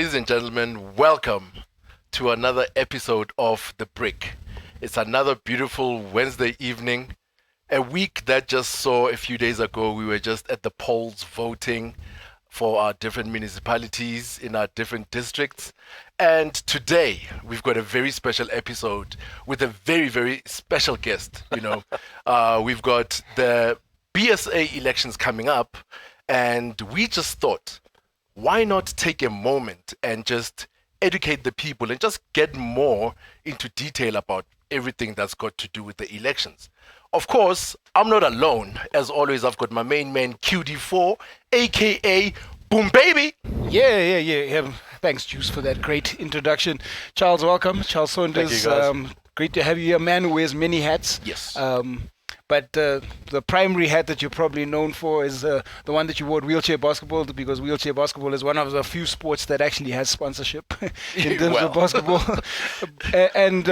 Ladies and gentlemen, welcome to another episode of The Brick. It's another beautiful Wednesday evening, a week that just saw a few days ago. We were just at the polls voting for our different municipalities in our different districts. And today we've got a very special episode with a very, very special guest. We've got the BSA elections coming up, and we just thought, why not take a moment and just educate the people and just get more into detail about everything that's got to do with the elections. Of course, I'm not alone. As always, I've got my main man, QD4, aka Boom Baby. Yeah. Thanks, Juice, for that great introduction. Charles, welcome. Charles Saunders. Thank you, guys. Great to have you here. A man who wears many hats. Yes. But the primary hat that you're probably known for is the one that you wore at wheelchair basketball, because wheelchair basketball is one of the few sports that actually has sponsorship in terms of basketball. And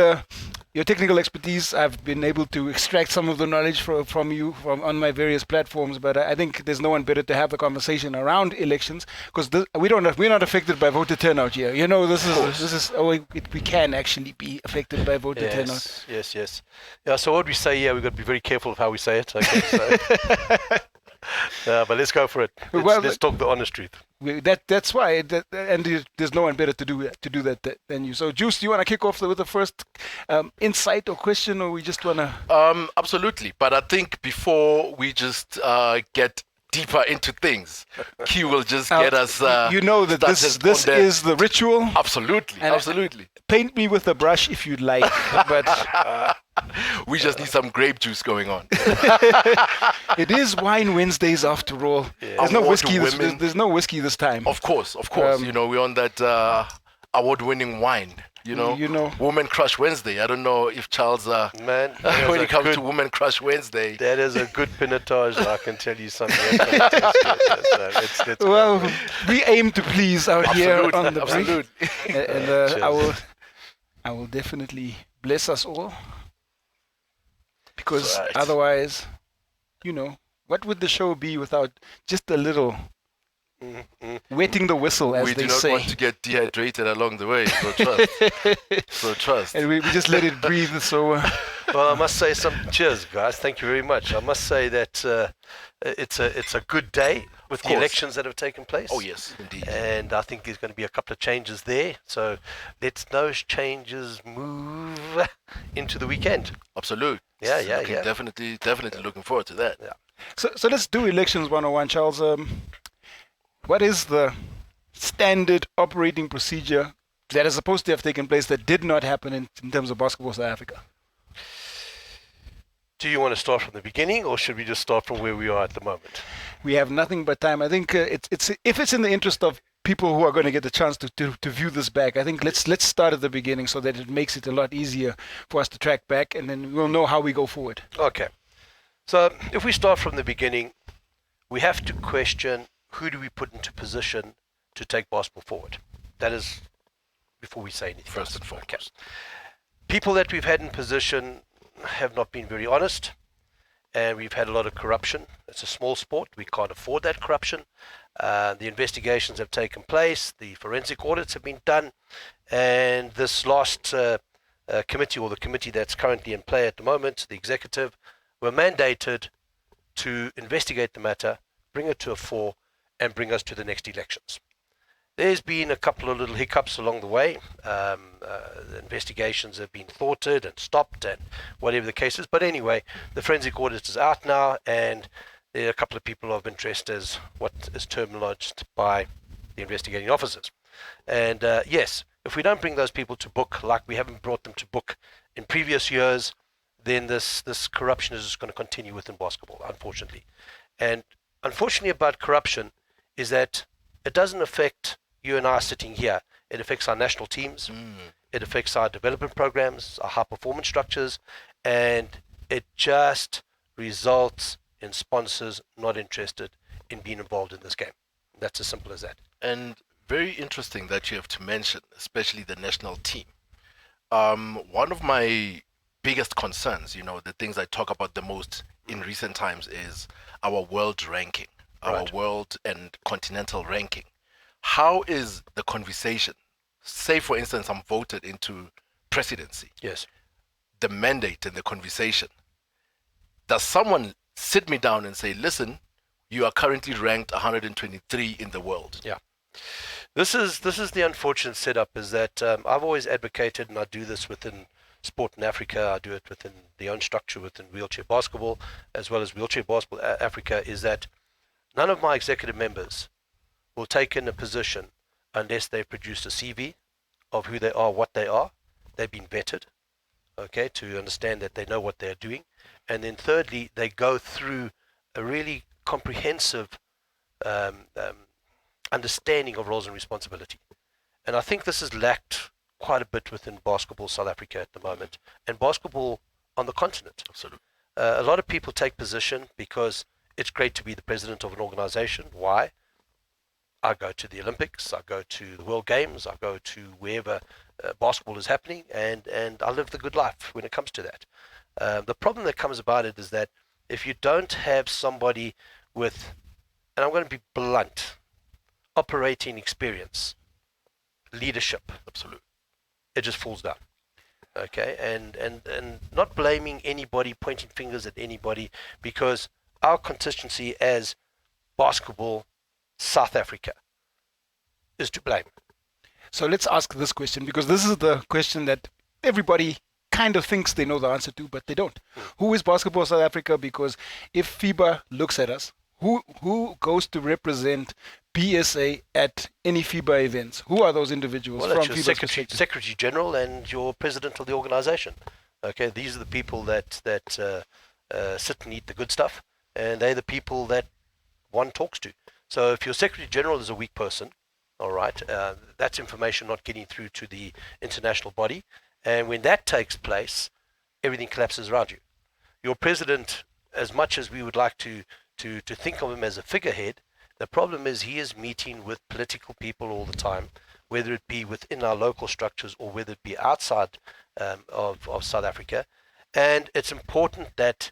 your technical expertise, I've been able to extract some of the knowledge from you on my various platforms, but I think there's no one better to have the conversation around elections, because we're not affected by voter turnout here. We can actually be affected by voter turnout. Yes. Yeah, so what we say here, we've got to be very careful of how we say it. Okay, but let's go for it. Let's talk the honest truth. That's why, and there's no one better to do that than you. So, Juice, do you want to kick off with the first insight or question, or we just want to? Absolutely, but I think before we just get deeper into things, Q will just get us. This is the ritual. Absolutely. Paint me with a brush if you'd like, but we just need some grape juice going on. It is Wine Wednesdays after all. Yeah. There's no whiskey. There's no whiskey this time. Of course. We're on that award-winning wine. Woman Crush Wednesday. I don't know if Charles, when it comes to Woman Crush Wednesday. That is a good pinotage, I can tell you something. We aim to please out here on the Absolutely. And I will definitely bless us all. Because otherwise, what would the show be without just a little wetting the whistle, as they say. We do not want to get dehydrated along the way, so trust. And we just let it breathe. So, well, I must say cheers, guys. Thank you very much. I must say that it's a good day with the elections that have taken place. Oh, yes, indeed. And I think there's going to be a couple of changes there. So let's those changes move into the weekend. Absolutely. Yeah. Definitely looking forward to that. Yeah. So let's do elections 101, Charles. What is the standard operating procedure that is supposed to have taken place that did not happen in terms of basketball South Africa? Do you want to start from the beginning, or should we just start from where we are at the moment? We have nothing but time. I think it's if it's in the interest of people who are going to get the chance to view this back, I think let's start at the beginning so that it makes it a lot easier for us to track back, and then we'll know how we go forward. Okay. So if we start from the beginning, we have to question, who do we put into position to take basketball forward? That is before we say anything. First and foremost. Okay. People that we've had in position have not been very honest, and we've had a lot of corruption. It's a small sport. We can't afford that corruption. The investigations have taken place. The forensic audits have been done. And this last committee, or the committee that's currently in play at the moment, the executive, were mandated to investigate the matter, bring it to a fore, and bring us to the next elections. There's been a couple of little hiccups along the way. The investigations have been thwarted and stopped and whatever the case is. But anyway, the forensic audit is out now, and there are a couple of people of interest as what is terminologized by the investigating officers. And yes, if we don't bring those people to book, like we haven't brought them to book in previous years, then this corruption is just going to continue within basketball, unfortunately. And unfortunately about corruption is that it doesn't affect you and I sitting here. It affects our national teams. It affects our development programs, our high performance structures, and it just results in sponsors not interested in being involved in this game. That's as simple as that. And very interesting that you have to mention, especially the national team. One of my biggest concerns, the things I talk about the most in recent times is our world ranking, our world and continental ranking. how is the conversation? Say, for instance, I'm voted into presidency. Yes. The mandate and the conversation. Does someone sit me down and say, listen, you are currently ranked 123 in the world? Yeah. This is the unfortunate setup, is that I've always advocated, and I do this within sport in Africa, I do it within the own structure within wheelchair basketball, as well as wheelchair basketball Africa, is that none of my executive members will take in a position unless they produce a CV of who they are, what they are. They've been vetted, okay, to understand that they know what they're doing. And then thirdly, they go through a really comprehensive understanding of roles and responsibility. And I think this has lacked quite a bit within basketball South Africa at the moment, and basketball on the continent. Absolutely. A lot of people take position because it's great to be the president of an organization. Why? I go to the Olympics, I go to the World Games, I go to wherever basketball is happening, and I live the good life when it comes to that. The problem that comes about it is that if you don't have somebody with, and I'm going to be blunt, operating experience, leadership, Absolutely. it just falls down. Okay, and not blaming anybody, pointing fingers at anybody, because our constituency as basketball South Africa is to blame. So let's ask this question, because this is the question that everybody kind of thinks they know the answer to, but they don't. Who is basketball South Africa? Because if FIBA looks at us, who goes to represent BSA at any FIBA events? Who are those individuals Well, from that's your FIBA's Secretary General and your President of the organization. Okay, these are the people that sit and eat the good stuff, and they're the people that one talks to. So if your Secretary General is a weak person, all right, that's information not getting through to the international body. And when that takes place, everything collapses around you. Your president, as much as we would like to think of him as a figurehead, the problem is he is meeting with political people all the time, whether it be within our local structures or whether it be outside of South Africa. And it's important that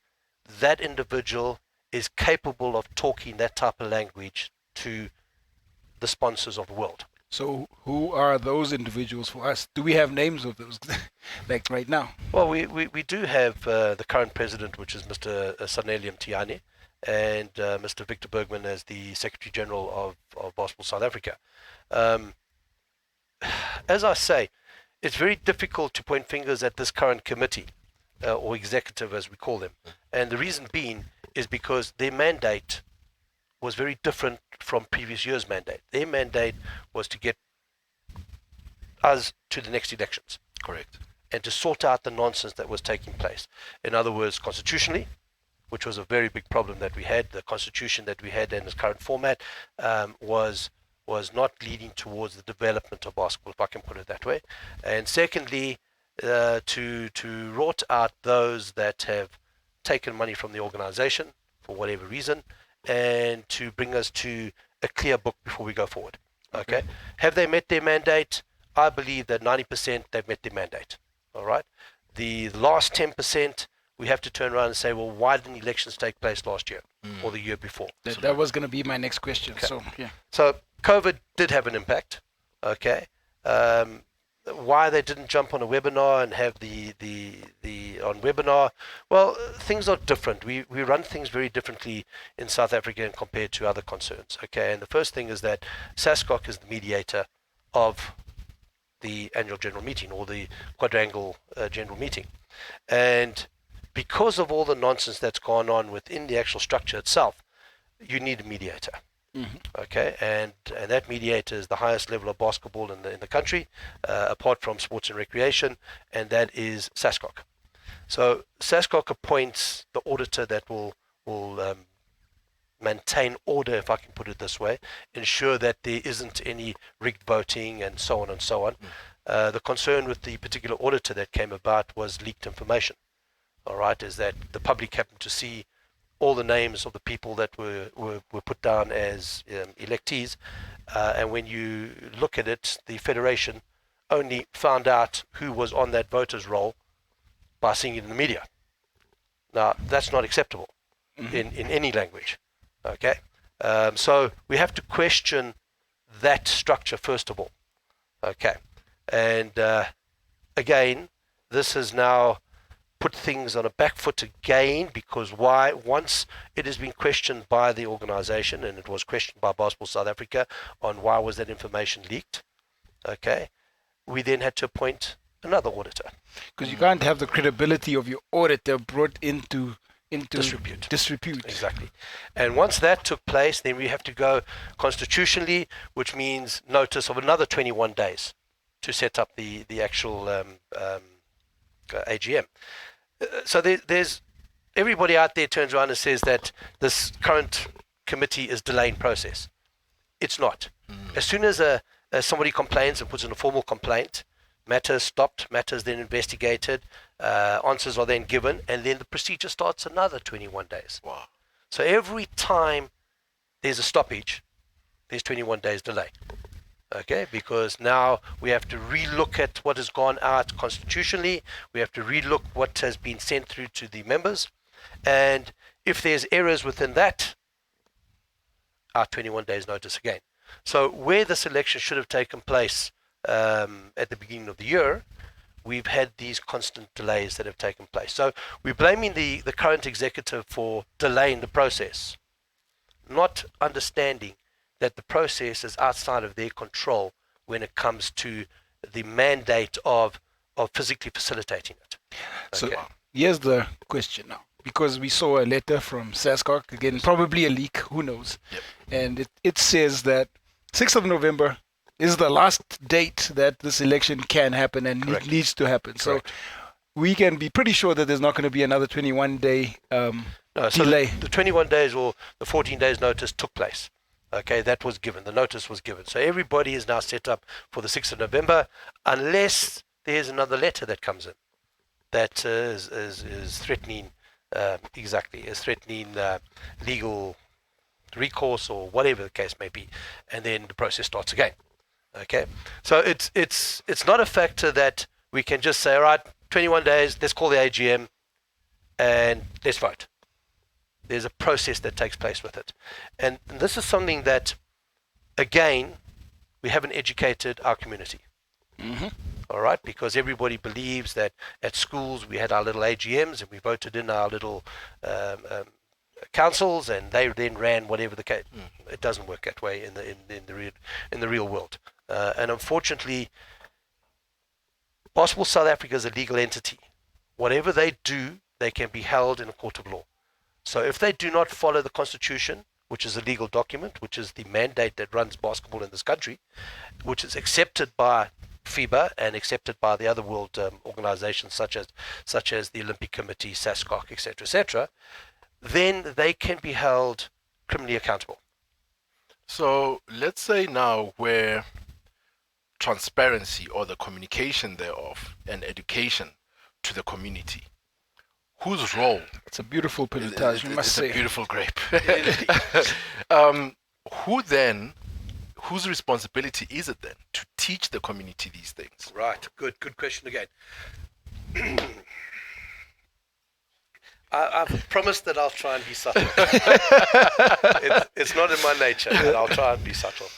that individual is capable of talking that type of language to the sponsors of the world. So who are those individuals for us? Do we have names of those, like right now? Well, we do have the current president, which is Mr. Tshwane, and Mr. Victor Bergman as the Secretary General of Basketball South Africa. As I say, it's very difficult to point fingers at this current committee, or executive as we call them. And the reason being is because their mandate was very different from previous year's mandate. Their mandate was to get us to the next elections. Correct. And to sort out the nonsense that was taking place. In other words, constitutionally, which was a very big problem that we had, the constitution that we had in its current format was not leading towards the development of basketball, if I can put it that way. And secondly, to rot out those that have taken money from the organization for whatever reason, and to bring us to a clear book before we go forward. Okay? Have they met their mandate? I believe that 90% they've met their mandate. All right? The last 10%, we have to turn around and say, well, why didn't elections take place last year or the year before? That was going to be my next question. Okay. So, yeah. So COVID did have an impact. Okay? Why they didn't jump on a webinar and have the on webinar? Well, things are different. We run things very differently in South Africa and compared to other concerns. Okay, and the first thing is that SASCOC is the mediator of the annual general meeting or the quadrangle general meeting, and because of all the nonsense that's gone on within the actual structure itself, you need a mediator. Okay, and that mediator is the highest level of basketball in the country, apart from sports and recreation, and that is SASCOC. So SASCOC appoints the auditor that will maintain order, if I can put it this way, ensure that there isn't any rigged voting and so on and so on. The concern with the particular auditor that came about was leaked information. All right, is that the public happened to see all the names of the people that were put down as electees, and when you look at it, the federation only found out who was on that voters roll by seeing it in the media. Now that's not acceptable in any language. Okay, so we have to question that structure first of all. Okay. And again, this has now put things on a back foot again, because why? Once it has been questioned by the organization, and it was questioned by Basketball South Africa on why was that information leaked, okay, we then had to appoint another auditor. Because you can't have the credibility of your auditor brought into disrepute. Exactly. And once that took place, then we have to go constitutionally, which means notice of another 21 days to set up the actual AGM. So there's everybody out there turns around and says that this current committee is delaying process. It's not. As soon as somebody complains and puts in a formal complaint, matters stopped, matters then investigated, answers are then given, and then the procedure starts another 21 days. Wow. So every time there's a stoppage, there's 21 days delay. Okay, because now we have to relook at what has gone out constitutionally. We have to relook what has been sent through to the members. And if there's errors within that, our 21 days notice again. So where this election should have taken place at the beginning of the year, we've had these constant delays that have taken place. So we're blaming the current executive for delaying the process, not understanding that the process is outside of their control when it comes to the mandate of physically facilitating it. So Okay. here's the question now, because we saw a letter from SASCOC, again, probably a leak, who knows. Yep. And it says that 6th of November is the last date that this election can happen and Correct. needs to happen. Correct. So we can be pretty sure that there's not going to be another 21-day No, so delay. the 21 days or the 14 days notice took place. Okay, that was given. The notice was given. So everybody is now set up for the 6th of November, unless there's another letter that comes in that is threatening, threatening legal recourse or whatever the case may be, and then the process starts again. Okay, so it's not a factor that we can just say, all right, 21 days, let's call the AGM and let's vote. There's a process that takes place with it. And this is something that, again, we haven't educated our community. Mm-hmm. All right, because everybody believes that at schools we had our little AGMs and we voted in our little councils, and they then ran whatever the case. It doesn't work that way in the real world. And unfortunately, Basketball South Africa is a legal entity. Whatever they do, they can be held in a court of law. So if they do not follow the Constitution, which is a legal document, which is the mandate that runs basketball in this country, which is accepted by FIBA and accepted by the other world organizations such as the Olympic Committee, SASCOC, etc., then they can be held criminally accountable. So let's say now where transparency or the communication thereof and education to the community, whose role? It's a beautiful pilotage, you must say. It's a beautiful grape. Whose responsibility is it then to teach the community these things? Right, good question again. I've promised that I'll try and be subtle. It's not in my nature, but I'll try and be subtle.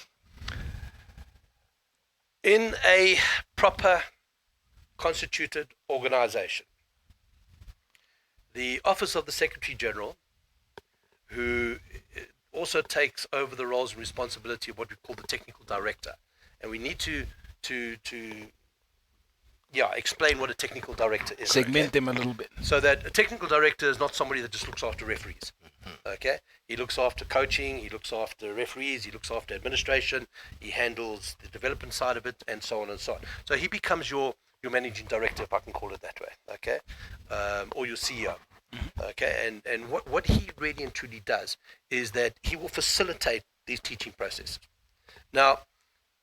In a proper constituted organization, the Office of the Secretary General, who also takes over the roles and responsibility of what we call the technical director, and we need to explain what a technical director is. Segment them a little bit. So that a technical director is not somebody that just looks after referees. Okay, he looks after coaching, he looks after referees, he looks after administration, he handles the development side of it, and so on and so on. So he becomes your managing director, if I can call it that way. Okay, or your CEO. Okay, and what he really and truly does is that he will facilitate these teaching processes. Now,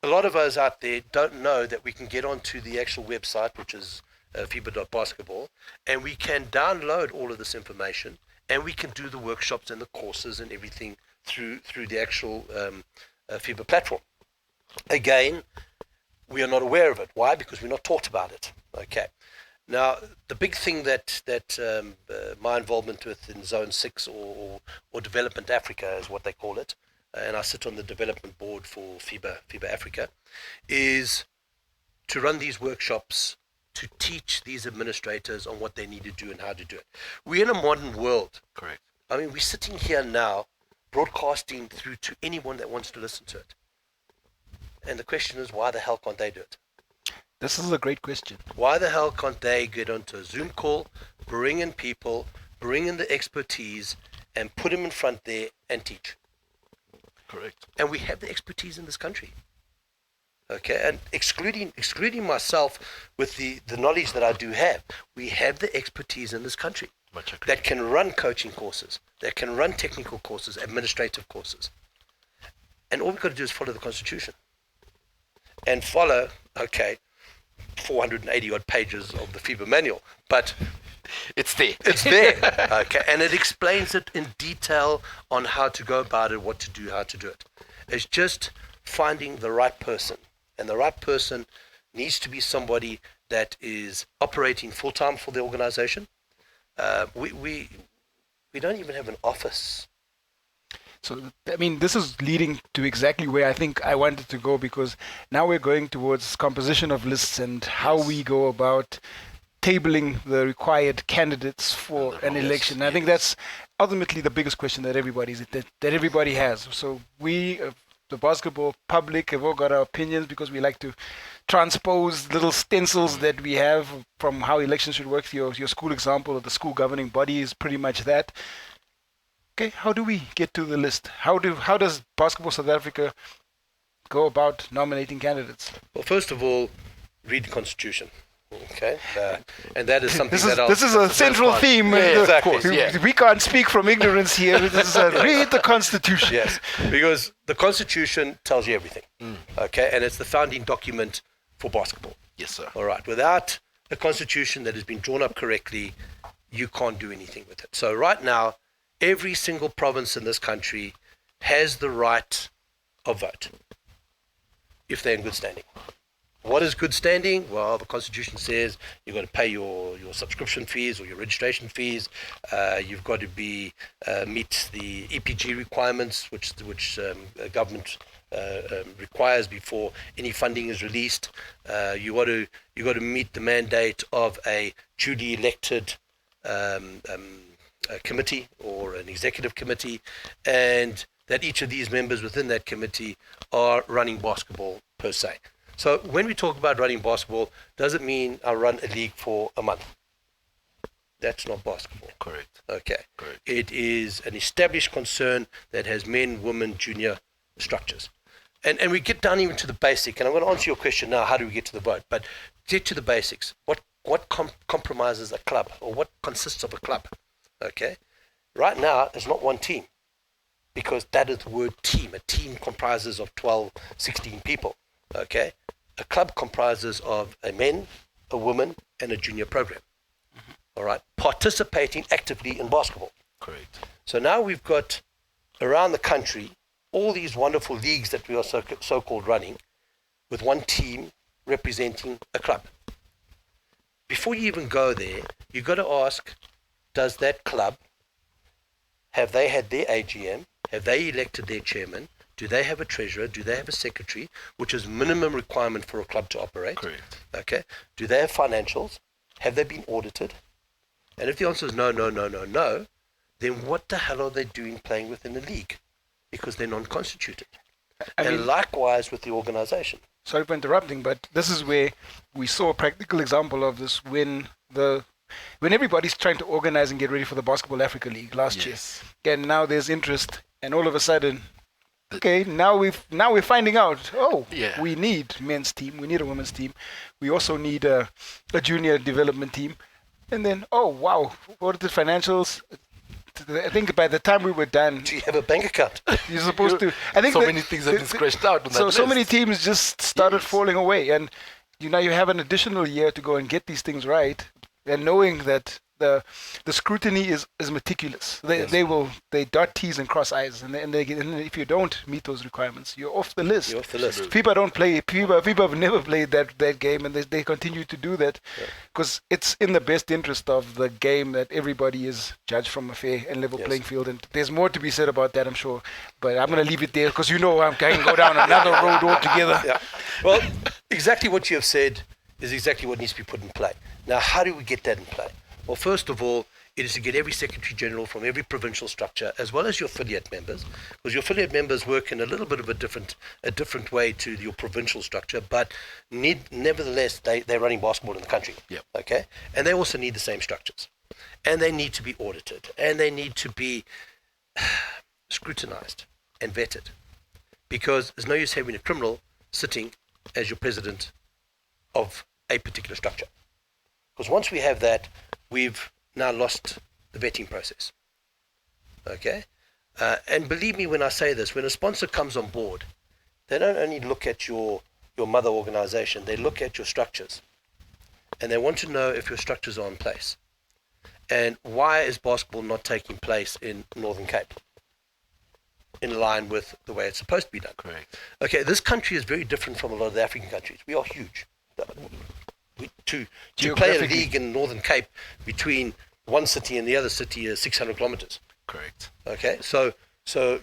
a lot of us out there don't know that we can get onto the actual website, which is FIBA.basketball, and we can download all of this information, and we can do the workshops and the courses and everything through the actual FIBA platform. Again, we are not aware of it. Why? Because we're not taught about it. Okay. Now, the big thing that my involvement with in Zone 6 or Development Africa is what they call it, and I sit on the development board for FIBA Africa, is to run these workshops to teach these administrators on what they need to do and how to do it. We're in a modern world. Correct. I mean, we're sitting here now broadcasting through to anyone that wants to listen to it. And the question is, why the hell can't they do it? This is a great question. Why the hell can't they get onto a Zoom call, bring in people, bring in the expertise, and put them in front there and teach? Correct. And we have the expertise in this country. Okay, and excluding myself with the knowledge that I do have, we have the expertise in this country that can run coaching courses, that can run technical courses, administrative courses. And all we've got to do is follow the Constitution. And follow, 480 odd pages of the FIBA manual, but it's there. It's there. Okay, and it explains it in detail on how to go about it, what to do, how to do it. It's just finding the right person. And the right person needs to be somebody that is operating full-time for the organization. We don't even have an office. So, I mean, this is leading to exactly where I think I wanted to go, because now we're going towards composition of lists and how we go about tabling the required candidates for an election. I think that's ultimately the biggest question that everybody has. So we, the basketball public, have all got our opinions because we like to transpose little stencils that we have from how elections should work. Your school example of the school governing body is pretty much that. Okay, how do we get to the list? How does Basketball South Africa go about nominating candidates? Well, first of all, read the Constitution. Okay, and that is something this is a central theme. Yeah, exactly. We can't speak from ignorance here. This is read the Constitution. Yes, because the Constitution tells you everything. Okay, and it's the founding document for basketball. Yes, sir. All right. Without a Constitution that has been drawn up correctly, you can't do anything with it. So right now, every single province in this country has the right of vote if they're in good standing. What is good standing? Well, the Constitution says you've got to pay your subscription fees or your registration fees. You've got to meet the EPG requirements, which government requires before any funding is released. You got to meet the mandate of a duly elected a committee or an executive committee, and that each of these members within that committee are running basketball per se. So when we talk about running basketball, doesn't mean I run a league for a month. That's not basketball. Correct. Okay. Correct. It is an established concern that has men, women, junior structures. And we get down even to the basic, and I'm going to answer your question now, how do we get to the vote? But get to the basics. What compromises a club, or what consists of a club? Okay. Right now, there's not one team, because that is the word team. A team comprises of 12, 16 people. Okay. A club comprises of a men, a woman, and a junior program. Mm-hmm. All right. Participating actively in basketball. Correct. So now we've got around the country all these wonderful leagues that we are so-called running, with one team representing a club. Before you even go there, you've got to ask, does that club, have they had their AGM? Have they elected their chairman? Do they have a treasurer? Do they have a secretary, which is minimum requirement for a club to operate? Correct. Okay. Do they have financials? Have they been audited? And if the answer is no, then what the hell are they doing playing within the league? Because they're non-constituted. I mean, likewise with the organization. Sorry for interrupting, but this is where we saw a practical example of this when everybody's trying to organize and get ready for the Basketball Africa League last year. And now there's interest, and all of a sudden, now we're finding out, we need men's team, we need a women's team, we also need a junior development team, and then, what are the financials? I think by the time we were done, do you have a bank account? You're supposed to. I think many things have been scratched out on that list. So many teams just started falling away, and now you have an additional year to go and get these things right. and knowing that the scrutiny is meticulous. They dot T's and cross I's, and if you don't meet those requirements, you're off the list. You're off the list. FIBA don't play. FIBA have never played that game, and they continue to do that because it's in the best interest of the game that everybody is judged from a fair and level playing field. And there's more to be said about that, I'm sure. But I'm going to leave it there because I'm going to go down another road altogether. Yeah. Well, exactly what you have said is exactly what needs to be put in play. Now, how do we get that in play? Well, first of all, it is to get every Secretary General from every provincial structure, as well as your affiliate members, because your affiliate members work in a little bit of a different way to your provincial structure, but nevertheless, they're running basketball in the country. Yep. Okay? And they also need the same structures. And they need to be audited. And they need to be scrutinized and vetted. Because there's no use having a criminal sitting as your president of a particular structure. Because once we have that, we've now lost the vetting process. Okay? And believe me when I say this, when a sponsor comes on board, they don't only look at your mother organization, they look at your structures. And they want to know if your structures are in place. And why is basketball not taking place in Northern Cape? In line with the way it's supposed to be done. Correct. Okay, this country is very different from a lot of the African countries. We are huge. To play a league in Northern Cape between one city and the other city is 600 kilometers. Correct. Okay, so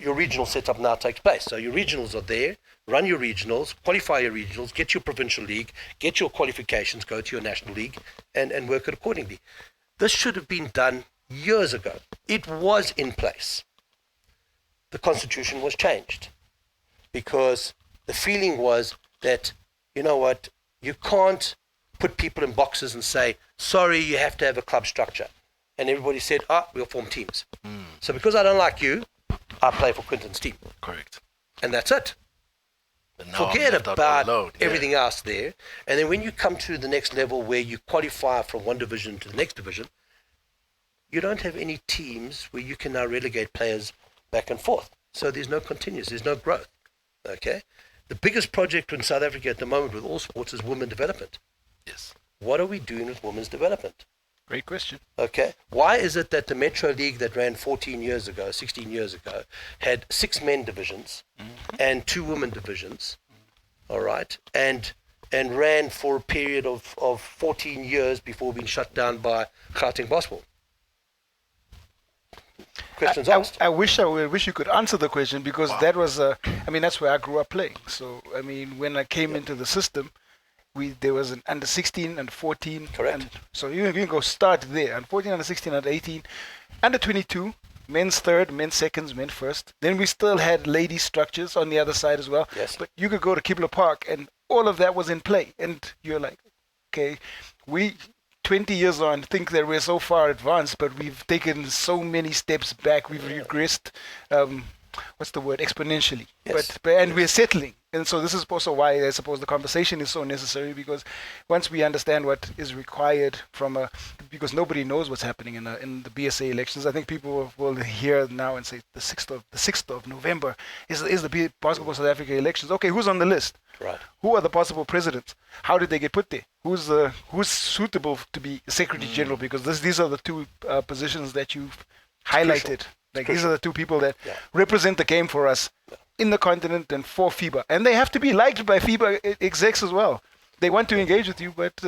your regional setup now takes place. So your regionals are there, run your regionals, qualify your regionals, get your provincial league, get your qualifications, go to your national league, and work it accordingly. This should have been done years ago. It was in place. The constitution was changed because the feeling was that, you know what, you can't put people in boxes and say, sorry, you have to have a club structure. And everybody said, we'll form teams. So because I don't like you, I play for Quintin's team. Correct. And that's it. And now Forget I'm left out about alone. everything else there. And then when you come to the next level where you qualify from one division to the next division, you don't have any teams where you can now relegate players back and forth. So there's no continuous, there's no growth. Okay? The biggest project in South Africa at the moment with all sports is women development. Yes. What are we doing with women's development? Great question. Okay. Why is it that the Metro League that ran 16 years ago, had 6 men divisions and 2 women divisions, all right, and ran for a period of 14 years before being shut down by Gauteng Basketball? Questions asked. I wish you could answer the question because that was that's where I grew up playing. So when I came into the system, there was an under 16 and 14. Correct. And so you can go start there. And 14, under 16, under 18, under 22, men's third, men's seconds, men's first. Then we still had ladies structures on the other side as well. Yes. But you could go to Kibble Park and all of that was in play. And you're like, okay, we 20 years on think that we're so far advanced, but we've taken so many steps back. We've regressed, exponentially. Yes. And we're settling. And so this is also why I suppose the conversation is so necessary, because once we understand what is required because nobody knows what's happening in the BSA elections. I think people will hear now and say the 6th of November is the Basketball South Africa elections. Okay, who's on the list? Right. Who are the possible presidents? How did they get put there? Who's suitable to be Secretary General? Because these are the 2 positions that you've highlighted. These are the 2 people that represent the game for us in the continent and for FIBA. And they have to be liked by FIBA execs as well. They want to engage with you, but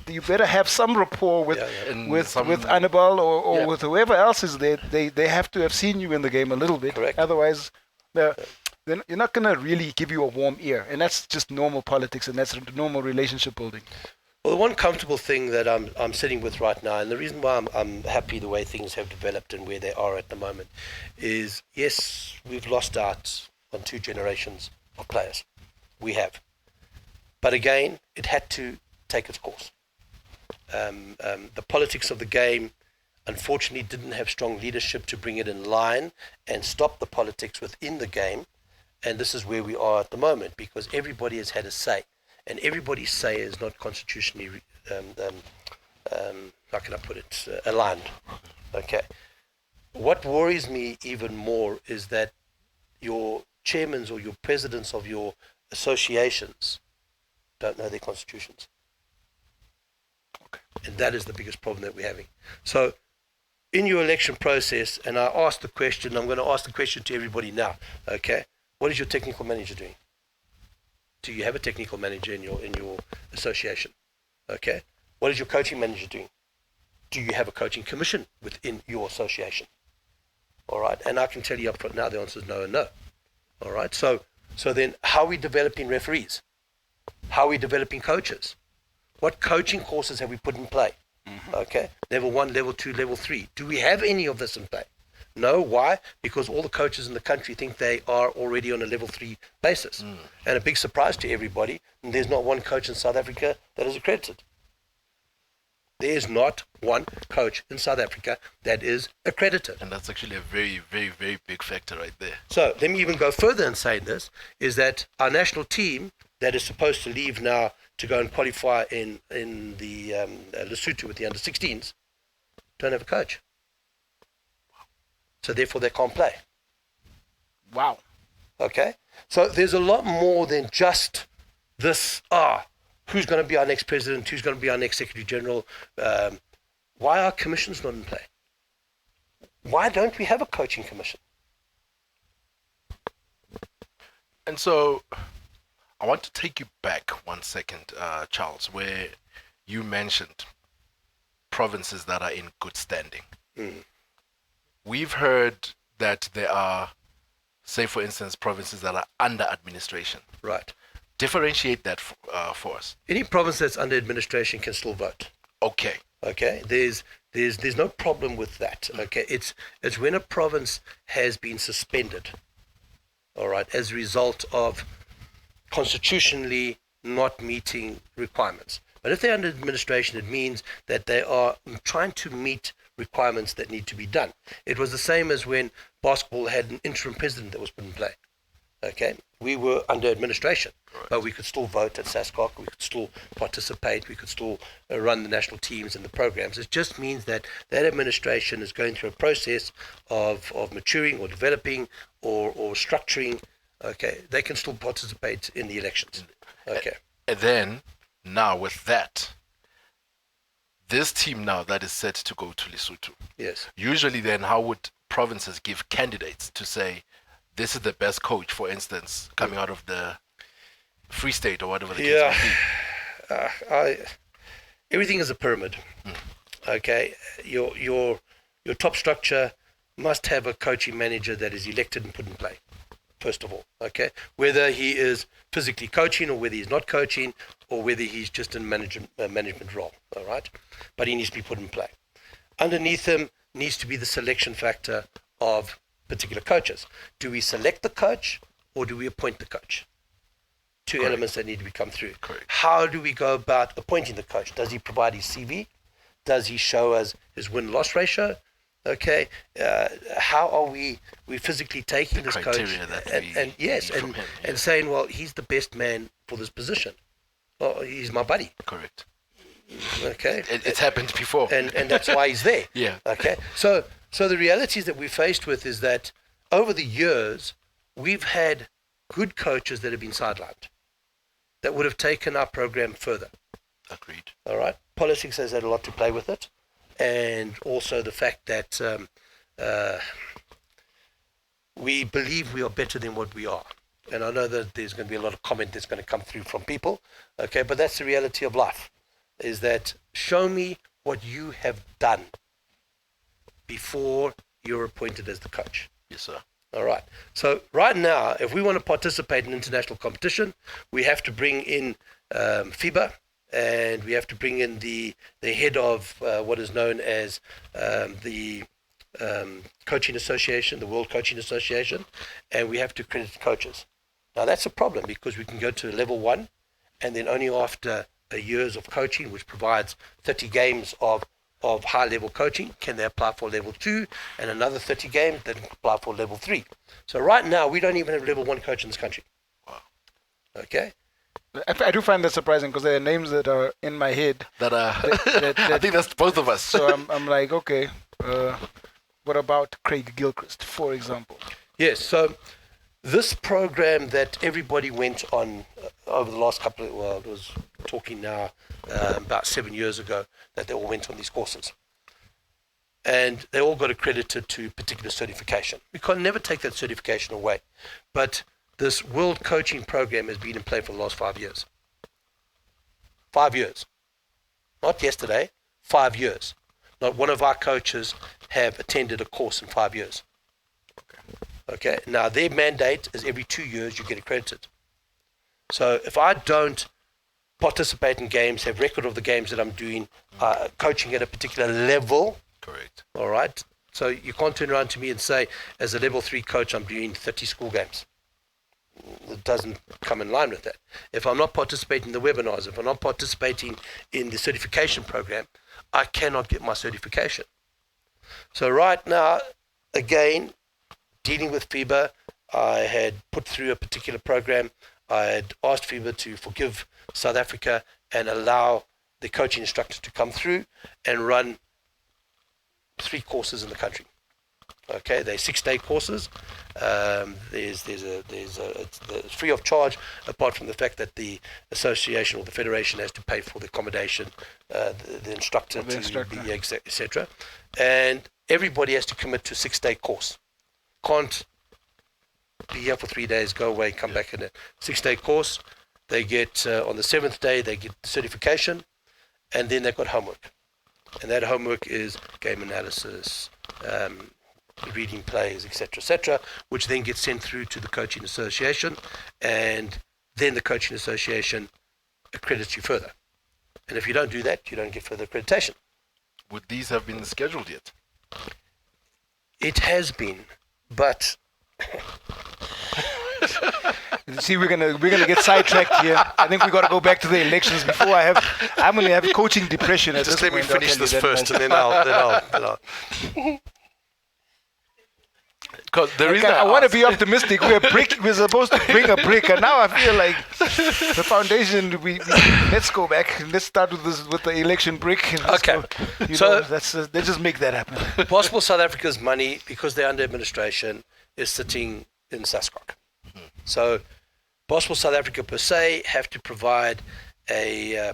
you better have some rapport with Annabelle or with whoever else is there. They have to have seen you in the game a little bit. Correct. Otherwise, then you're not going to really give you a warm ear. And that's just normal politics, and that's normal relationship building. Well, the one comfortable thing that I'm sitting with right now, and the reason why I'm happy the way things have developed and where they are at the moment, is yes, we've lost out on 2 generations of players. We have. But again, it had to take its course. The politics of the game, unfortunately, didn't have strong leadership to bring it in line and stop the politics within the game. And this is where we are at the moment, because everybody has had a say. And everybody's say is not constitutionally, how can I put it, aligned. Okay. What worries me even more is that your chairmen or your presidents of your associations don't know their constitutions. Okay. And that is the biggest problem that we're having. So in your election process, and I asked the question, I'm going to ask the question to everybody now, okay? What is your technical manager doing? Do you have a technical manager in your association? Okay. What is your coaching manager doing? Do you have a coaching commission within your association? All right. And I can tell you up front now the answer is no and no. All right. So then how are we developing referees? How are we developing coaches? What coaching courses have we put in play? Okay. Level 1, level 2, level 3. Do we have any of this in play? No. Why? Because all the coaches in the country think they are already on a level 3 basis. And a big surprise to everybody, there's not one coach in South Africa that is accredited. There's not one coach in South Africa that is accredited. And that's actually a very, very, very big factor right there. So let me even go further and say this, is that our national team that is supposed to leave now to go and qualify in the Lesotho with the under-16s don't have a coach. So therefore they can't play. Wow. Okay? So there's a lot more than just this, who's going to be our next president, who's going to be our next secretary general. Why are commissions not in play? Why don't we have a coaching commission? And so I want to take you back 1 second, Charles, where you mentioned provinces that are in good standing. We've heard that there are, say for instance, provinces that are under administration. Right. Differentiate that for us. Any province that's under administration can still vote. Okay. Okay. There's no problem with that. Okay. It's when a province has been suspended, all right, as a result of constitutionally not meeting requirements. But if they're under administration, it means that they are trying to meet requirements that need to be done. It was the same as when basketball had an interim president that was put in play. Okay, we were under administration, but we could still vote at SASCOC, we could still participate, we could still run the national teams and the programs. It just means that that administration is going through a process of maturing or developing or structuring. Okay, they can still participate in the elections. Okay. And then, now with that, this team now that is set to go to Lesotho. Yes. Usually then, how would provinces give candidates to say, this is the best coach, for instance, coming out of the Free State or whatever the case may be? Everything is a pyramid. Okay, your top structure must have a coaching manager that is elected and put in play, first of all. Okay, whether he is physically coaching or whether he's not coaching or whether he's just in management role. All right, but he needs to be put in play. Underneath him needs to be the selection factor of particular coaches. Do we select the coach or do we appoint the coach? Two Correct. elements that need to be come through. Correct. How do we go about appointing the coach? Does he provide his CV? Does he show us his win-loss ratio? Okay. How are we physically taking this coach and saying, well, he's the best man for this position. Well, he's my buddy. Correct. Okay. It's happened before. And that's why he's there. Yeah. Okay. So the realities that we're faced with is that over the years, we've had good coaches that have been sidelined, that would have taken our program further. Agreed. All right. Politics has had a lot to play with it. And also the fact that we believe we are better than what we are. And I know that there's going to be a lot of comment that's going to come through from people. Okay. But that's the reality of life, is that show me what you have done before you're appointed as the coach. Yes, sir. All right. So right now, if we want to participate in international competition, we have to bring in FIBA, and we have to bring in the head of what is known as the Coaching Association, the World Coaching Association, and we have to accredit coaches. Now that's a problem because we can go to level 1, and then only after years of coaching, which provides 30 games of high-level coaching, can they apply for level 2, and another 30 games, then apply for level 3. So right now, we don't even have level 1 coach in this country. Wow. Okay? I do find that surprising because there are names that are in my head. I think that's both of us. So I'm like, okay, what about Craig Gilchrist, for example? Yes, so This program that everybody went on over the last couple of, well, it was talking now about 7 years ago that they all went on these courses. And they all got accredited to particular certification. We can never take that certification away. But this world coaching program has been in play for the last 5 years. 5 years. Not yesterday, 5 years. Not one of our coaches have attended a course in 5 years. Okay. Now their mandate is every 2 years you get accredited. So if I don't participate in games, have record of the games that I'm doing, coaching at a particular level. Correct. All right. So you can't turn around to me and say, as a level 3 coach, I'm doing 30 school games. It doesn't come in line with that. If I'm not participating in the webinars, if I'm not participating in the certification program, I cannot get my certification. So right now, again, dealing with FIBA, I had put through a particular program. I had asked FIBA to forgive South Africa and allow the coaching instructors to come through and run 3 courses in the country. Okay, they're 6-day courses. It's free of charge, apart from the fact that the association or the federation has to pay for the accommodation, the instructor, be, etc. And everybody has to commit to a 6-day course. Can't be here for 3 days, go away, come back in a 6-day course. They get on the 7th day they get the certification, and then they've got homework. And that homework is game analysis, reading plays, etc., which then gets sent through to the coaching association, and then the coaching association accredits you further. And if you don't do that, you don't get further accreditation. Would these have been scheduled yet? It has been, but see, we're gonna get sidetracked here. I think we got to go back to the elections before I'm gonna have coaching depression at just this let me point. finish this first, and then I'll. Because the reason I want to be optimistic. We're supposed to bring a brick, and now I feel like the foundation. Let's go back. Let's start with the election brick. Okay, let's just make that happen. Possible South Africa's money, because they're under administration, is sitting in SASCOC. So, Possible South Africa per se have to provide a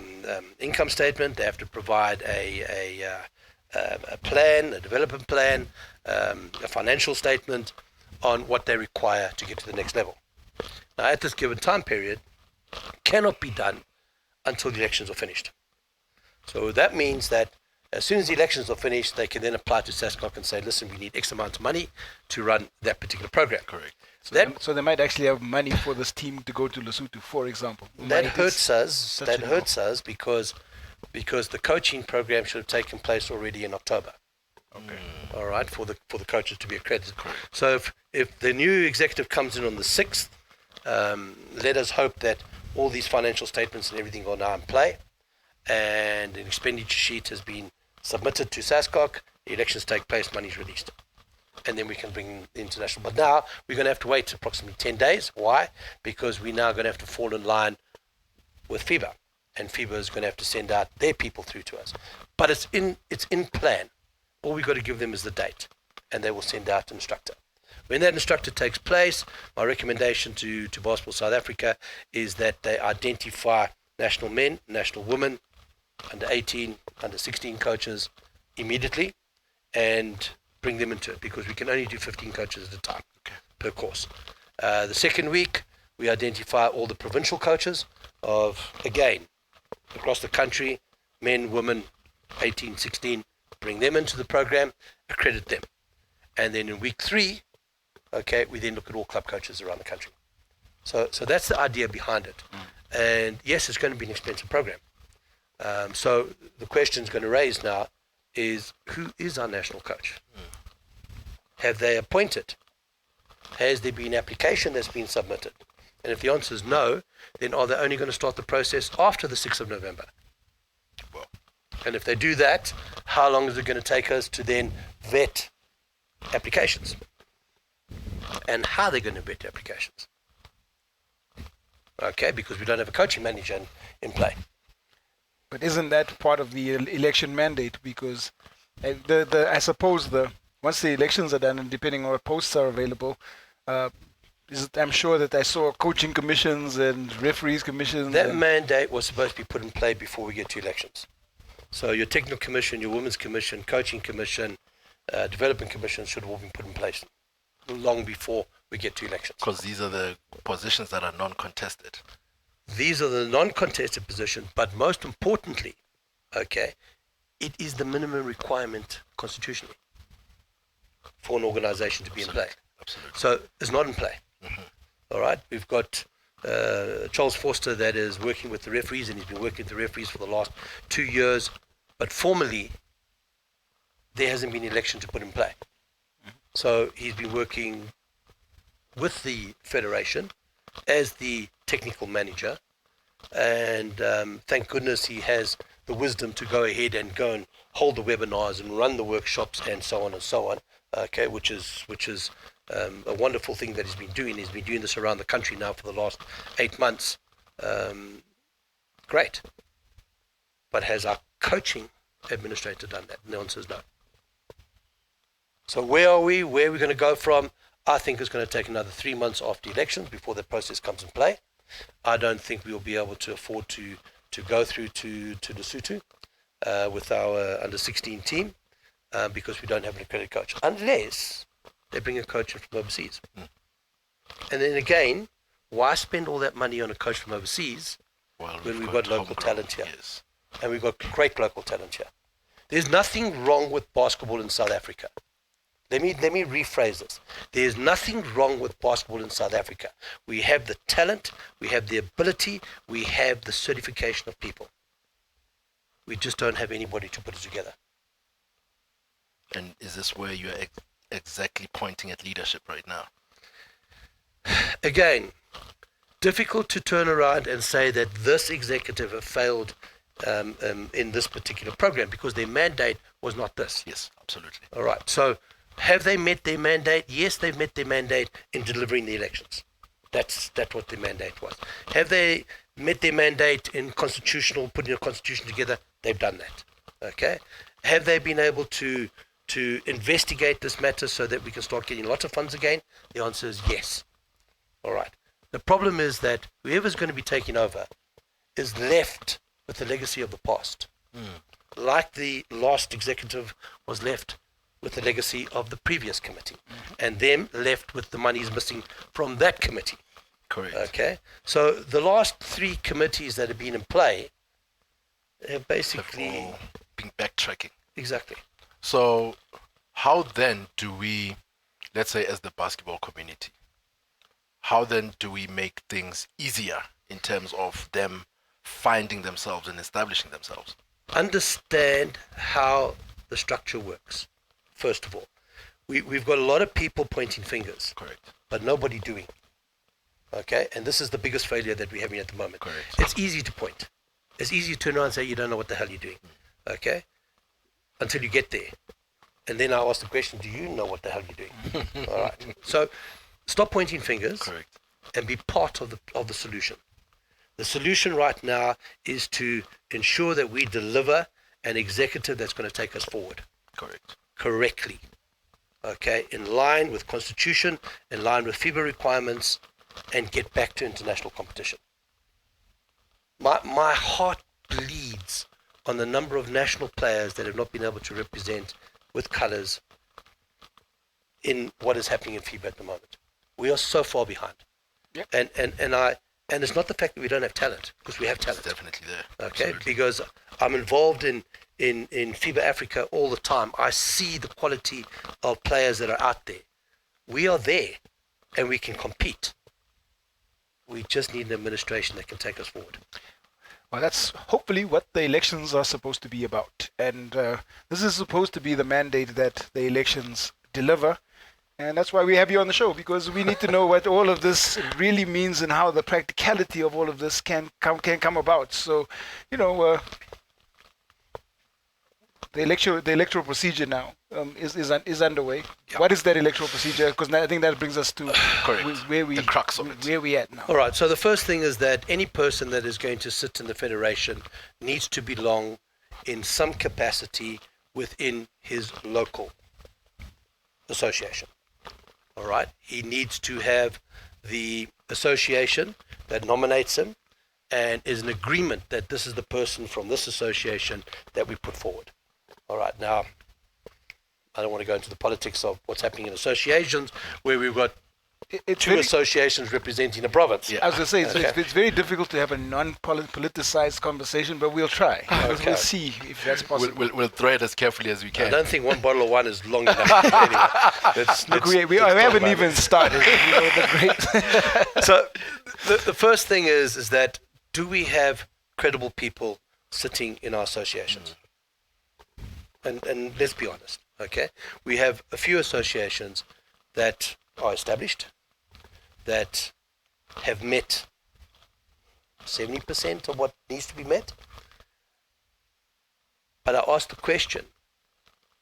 income statement. They have to provide a plan, a development plan, a financial statement on what they require to get to the next level. Now, at this given time period, cannot be done until the elections are finished. So that means that as soon as the elections are finished, they can then apply to SASCOC and say, listen, we need X amount of money to run that particular program. Correct. So they might actually have money for this team to go to Lesotho, for example. That hurts us. That hurts us because the coaching program should have taken place already in October. Okay. All right, for the coaches to be accredited. Correct. So if the new executive comes in on the 6th, let us hope that all these financial statements and everything are now in play, and an expenditure sheet has been submitted to SASCOC, the elections take place, money's released. And then we can bring the international. But now we're going to have to wait approximately 10 days. Why? Because we're now going to have to fall in line with FIBA. And FIBA is going to have to send out their people through to us. But it's in plan. All we've got to give them is the date. And they will send out an instructor. When that instructor takes place, my recommendation to Basketball South Africa is that they identify national men, national women, under 18, under 16 coaches immediately, and bring them into it, because we can only do 15 coaches at a time per course. The second week, we identify all the provincial coaches of, again, across the country, men, women, 18, 16, bring them into the program, accredit them. And then in week 3, we then look at all club coaches around the country. So that's the idea behind it. And yes, it's going to be an expensive program. So the question is going to raise now is, who is our national coach? Have they appointed? Has there been application that's been submitted? And if the answer is no, then are they only going to start the process after the 6th of November? Well, and if they do that, how long is it going to take us to then vet applications? And how they're going to vet applications? Okay, because we don't have a coaching manager in play. But isn't that part of the election mandate? Because I suppose once the elections are done, and depending on what posts are available, I'm sure that I saw coaching commissions and referees commissions. That mandate was supposed to be put in play before we get to elections. So your technical commission, your women's commission, coaching commission, development commission should have all been put in place long before we get to elections. Because these are the positions that are non-contested. These are the non-contested positions, but most importantly, okay, it is the minimum requirement constitutionally for an organization to be in play. Absolutely. So it's not in play. All right, we've got Charles Forster that is working with the referees, and he's been working with the referees for the last 2 years, but formally there hasn't been an election to put in play. So he's been working with the federation as the technical manager, and thank goodness he has the wisdom to go ahead and go and hold the webinars and run the workshops and so on and so on. Okay, which is a wonderful thing that he's been doing. He's been doing this around the country now for the last 8 months. Great. But has our coaching administrator done that? And the answer is no. So where are we? Where are we going to go from? I think it's going to take another 3 months after elections before the process comes in play. I don't think we'll be able to afford to go through to Lesotho with our under-16 team because we don't have an accredited coach, unless they bring a coach from overseas. And then again, why spend all that money on a coach from overseas when we've got local talent here? Yes. And we've got great local talent here. There's nothing wrong with basketball in South Africa. Let me rephrase this. There's nothing wrong with basketball in South Africa. We have the talent, we have the ability, we have the certification of people. We just don't have anybody to put it together. And is this where you're exactly pointing at leadership right now? Again, difficult to turn around and say that this executive have failed in this particular program because their mandate was not this. Yes, absolutely. All right. So have they met their mandate? Yes, they've met their mandate in delivering the elections. That's what their mandate was. Have they met their mandate in putting a constitution together? They've done that. Okay. Have they been able to investigate this matter so that we can start getting lots of funds again? The answer is yes. All right. The problem is that whoever's going to be taking over is left with the legacy of the past. Like the last executive was left with the legacy of the previous committee, and them left with the monies missing from that committee. Correct. Okay. So the last 3 committees that have been in play have basically Have all been backtracking. Exactly. So how then do we, let's say as the basketball community, how then do we make things easier in terms of them finding themselves and establishing themselves? Understand how the structure works, first of all. We've got a lot of people pointing fingers. Correct. But nobody doing. Okay? And this is the biggest failure that we're having at the moment. Correct. It's easy to point. It's easy to turn around and say you don't know what the hell you're doing. Okay? Until you get there. And then I ask the question, do you know what the hell you're doing? All right. So stop pointing fingers. Correct. And be part of the solution. The solution right now is to ensure that we deliver an executive that's going to take us forward. Correct. Correctly. Okay? In line with Constitution, in line with FIBA requirements, and get back to international competition. My heart bleeds on the number of national players that have not been able to represent with colours in what is happening in FIBA at the moment. We are so far behind. Yep. And it's not the fact that we don't have talent, because we have talent. It's definitely there. Okay, Absolutely. because I'm involved in FIBA Africa all the time. I see the quality of players that are out there. We are there, and we can compete. We just need an administration that can take us forward. Well, that's hopefully what the elections are supposed to be about. And this is supposed to be the mandate that the elections deliver. And that's why we have you on the show, because we need to know what all of this really means and how the practicality of all of this can come about. So, you know, the electoral procedure now is underway. Yeah. What is that electoral procedure? Because I think that brings us to Correct. The crux of it. where we at now. All right, so the first thing is that any person that is going to sit in the federation needs to belong in some capacity within his local association. All right, he needs to have the association that nominates him, and is an agreement that this is the person from this association that we put forward. All right, now, I don't want to go into the politics of what's happening in associations where we've got two associations representing a province. I was going to say, it's very difficult to have a non-politicized conversation, but we'll try. We'll see if that's possible. We'll try it as carefully as we can. I don't think one bottle of wine is long enough. Anyway, we haven't even started. So the first thing is that, do we have credible people sitting in our associations? And let's be honest, okay? We have a few associations that are established, that have met 70% of what needs to be met. But I ask the question,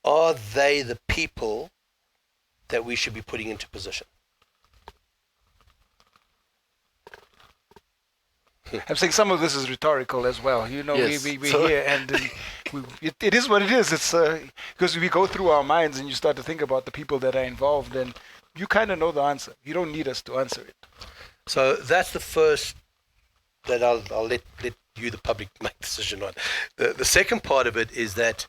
are they the people that we should be putting into position? I'm saying some of this is rhetorical as well. You know, yes. we're here, and it is what it is. It's because we go through our minds and you start to think about the people that are involved, and you kind of know the answer. You don't need us to answer it. So that's the first that I'll let you, the public, make a decision on. The second part of it is that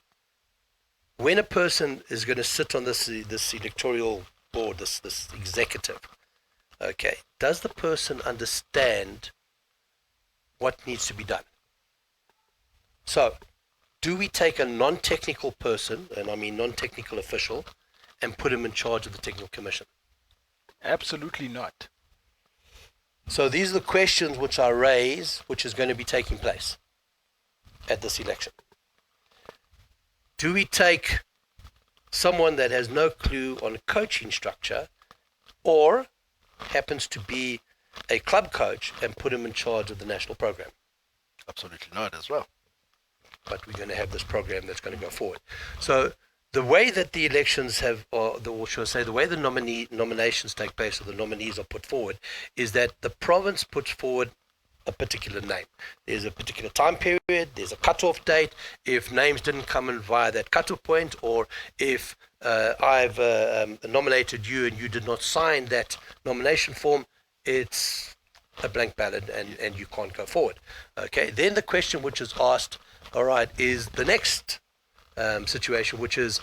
when a person is going to sit on this electoral board, this executive, okay, does the person understand what needs to be done? So, do we take a non-technical person, and I mean non-technical official, and put him in charge of the technical commission? Absolutely not. So these are the questions which I raise, which is going to be taking place at this election. Do we take someone that has no clue on a coaching structure, or happens to be a club coach, and put him in charge of the national program? Absolutely not as well. But we're going to have this program that's going to go forward. So the way that the elections have, or should I say, the way the nominations take place, or the nominees are put forward, is that the province puts forward a particular name. There's a particular time period, there's a cut-off date. If names didn't come in via that cut-off point, or if I've nominated you and you did not sign that nomination form, it's a blank ballot and you can't go forward. Okay, then the question which is asked, all right, is the next situation, which is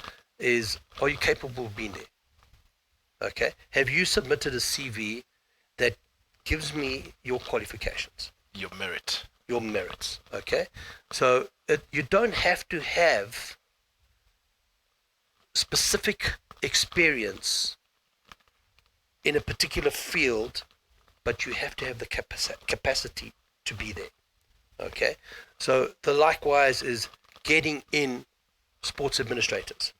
are you capable of being there? Okay, have you submitted a CV that gives me your qualifications? Your merit. Your merits, okay? So you don't have to have specific experience in a particular field, but you have to have the capacity to be there, okay? So the likewise is getting in sports administrators.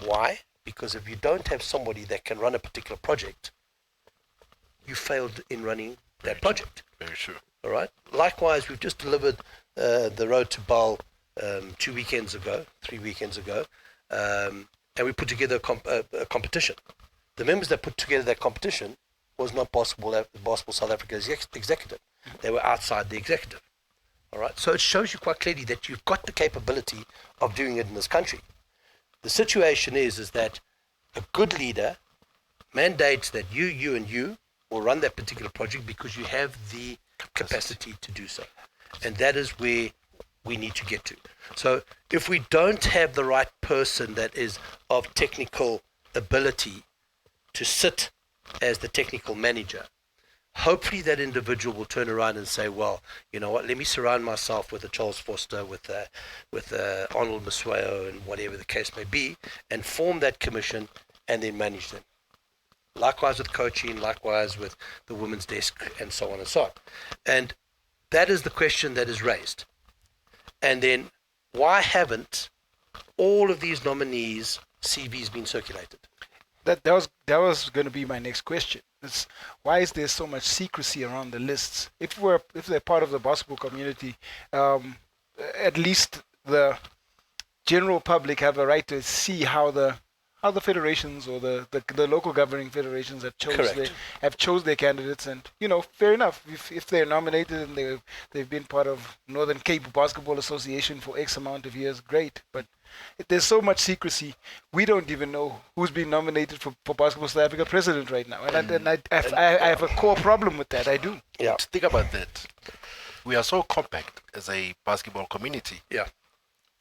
Why? Because if you don't have somebody that can run a particular project, you failed in running that project. Very true. All right. Likewise, we've just delivered the Road to BAL 3 weekends ago, and we put together a competition. The members that put together that competition was not Basketball South Africa's executive. They were outside the executive. All right. So it shows you quite clearly that you've got the capability of doing it in this country. The situation is that a good leader mandates that you will run that particular project because you have the capacity to do so. And that is where we need to get to. So if we don't have the right person that is of technical ability to sit as the technical manager, hopefully that individual will turn around and say, well, you know what, let me surround myself with a Charles Foster, with Arnold Masuayo, and whatever the case may be, and form that commission and then manage them. Likewise with coaching, likewise with the women's desk, and so on and so on. And that is the question that is raised. And then, why haven't all of these nominees' CVs been circulated? That was going to be my next question. Why is there so much secrecy around the lists? If they're part of the basketball community, at least the general public have a right to see how the how the federations or the local governing federations have chose their candidates, and fair enough. If they're nominated and they've been part of Northern Cape Basketball Association for X amount of years, great. But there's so much secrecy. We don't even know who's been nominated for Basketball South Africa president right now, and I have a core problem with that. I do. Yeah. Think about that. We are so compact as a basketball community. Yeah.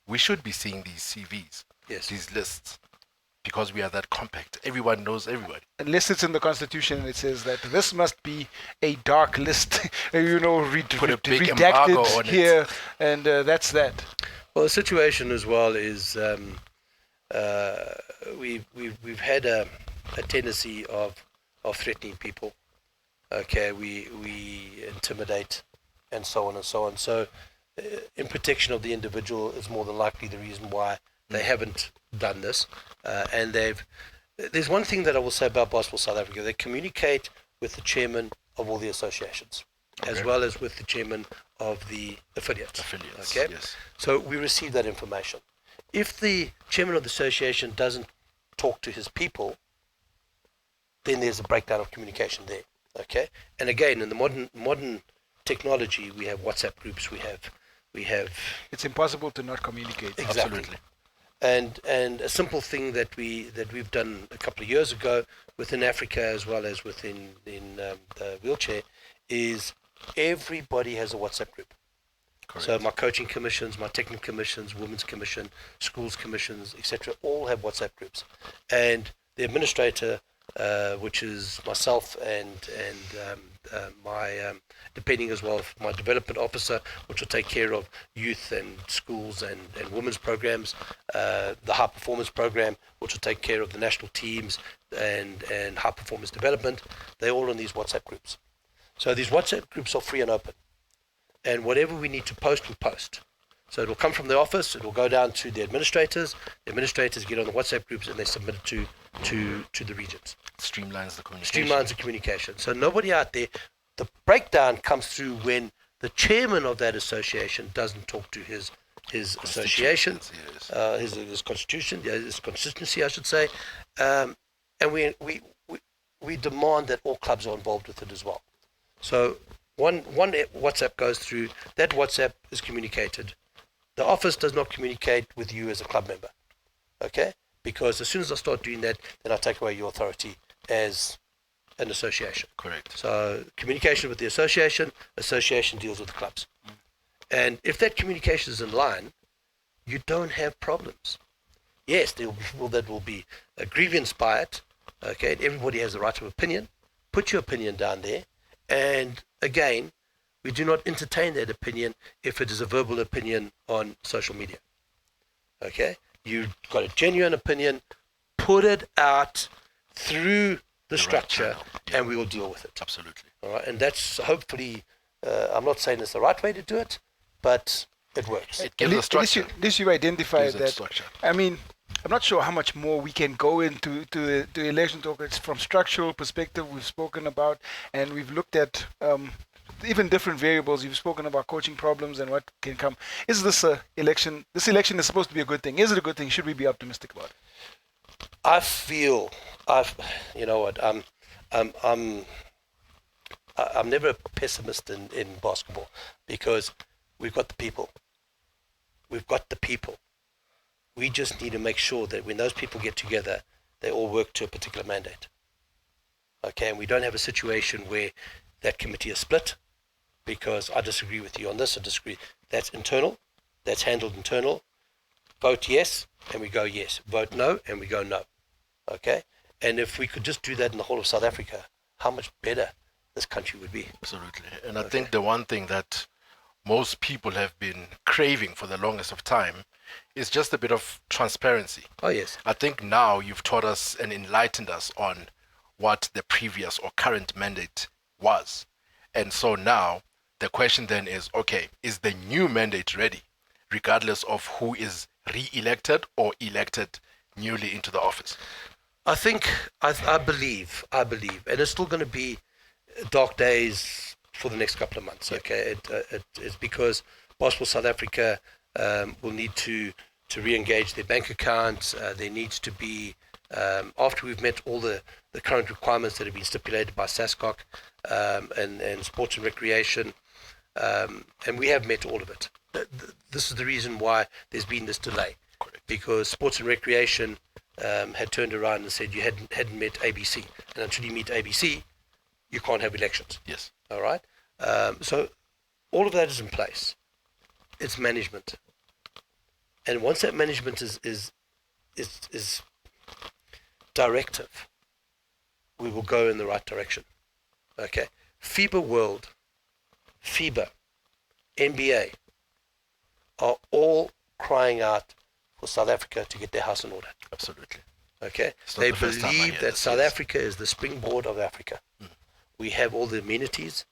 We should be seeing these CVs, Yes. these lists, because we are that compact. Everyone knows everybody. Unless it's in the constitution, it says that this must be a dark list, Put a big embargo redacted on here, and that's that. Well, the situation as well is we've had a tendency of threatening people. Okay, we intimidate, and so on and so on. So, in protection of the individual is more than likely the reason why they haven't done this. And there's one thing that I will say about Basketball South Africa: they communicate with the chairman of all the associations, as well as with the chairman of the affiliates. Okay, yes. so we receive that information. If the chairman of the association doesn't talk to his people, then there's a breakdown of communication there. Okay, and again, in the modern technology, we have WhatsApp groups. We have. It's impossible to not communicate. Exactly. Absolutely. And a simple thing that we've done a couple of years ago within Africa as well as within the wheelchair is everybody has a WhatsApp group. Correct. So my coaching commissions, my technical commissions, women's commission, schools commissions, etc., all have WhatsApp groups, and the administrator, which is myself and my depending as well, my development officer, which will take care of youth and schools and women's programs, the high performance program, which will take care of the national teams and high performance development. They're all in these WhatsApp groups. So these WhatsApp groups are free and open, and whatever we need to post, we post. So it will come from the office, it will go down to the administrators get on the WhatsApp groups, and they submit it to the regions. Streamlines the communication. Streamlines the communication. So nobody out there, the breakdown comes through when the chairman of that association doesn't talk to his association, Yes. his constitution, his consistency, I should say, and we demand that all clubs are involved with it as well. So one WhatsApp goes through, that WhatsApp is communicated. The office does not communicate with you as a club member, okay? Because as soon as I start doing that, then I take away your authority as an association. Correct. So communication with the association deals with the clubs. And if that communication is in line, you don't have problems. Yes, there will be people that will be grievance by it, okay? Everybody has the right of opinion. Put your opinion down there. And again, we do not entertain that opinion if it is a verbal opinion on social media. Okay? You've got a genuine opinion, put it out through the structure, right, and we will deal with it. Absolutely. All right? And that's hopefully, I'm not saying it's the right way to do it, but it works. It gives a structure. At least you identify that. Structure. I mean, I'm not sure how much more we can go into the election talk. It's from structural perspective we've spoken about, and we've looked at even different variables. You've spoken about coaching problems and what can come. Is this election? This election is supposed to be a good thing. Is it a good thing? Should we be optimistic about it? I feel you know what, I'm never a pessimist in basketball, because we've got the people. We've got the people. We just need to make sure that when those people get together, they all work to a particular mandate. Okay, and we don't have a situation where that committee is split because I disagree with you on this, I disagree. That's internal. That's handled internal. Vote yes, and we go yes. Vote no, and we go no. Okay? And if we could just do that in the whole of South Africa, how much better this country would be. Absolutely. And I think the one thing that most people have been craving for the longest of time is just a bit of transparency. Oh, yes. I think now you've taught us and enlightened us on what the previous or current mandate was. And so now the question then is, okay, is the new mandate ready, regardless of who is re-elected or elected newly into the office? I think, I believe, and it's still going to be dark days for the next couple of months, okay? It's because Basketball South Africa will need to re-engage their bank accounts. There needs to be after we've met all the current requirements that have been stipulated by SASCOC and Sports and Recreation, and we have met all of it. This is the reason why there's been this delay. Correct. Because Sports and Recreation had turned around and said you hadn't met ABC, and until you meet ABC, you can't have elections. Yes. All right. So all of that is in place. It's management, and once that management is directive, we will go in the right direction. Okay. FIBA World, FIBA, NBA are all crying out for South Africa to get their house in order. Absolutely. Okay. It's not They the first time I believe hear that this, South yes. Africa is the springboard of Africa. We have all the amenities.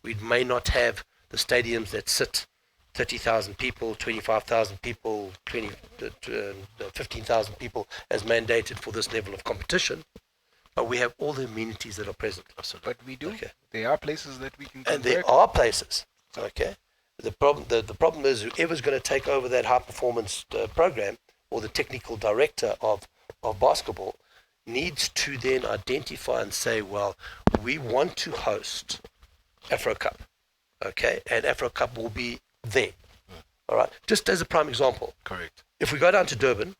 We may not have the stadiums that sit 30,000 people, 25,000 people, 15,000 people as mandated for this level of competition, but we have all the amenities that are present. Absolutely. But we do. Okay. There are places that we can And convert. there are places. Okay. The problem is whoever's going to take over that high performance program, or the technical director of basketball, needs to then identify and say, well, we want to host Afro Cup. Okay. And Afro Cup will be there. All right. Just as a prime example, Correct. if we go down to Durban,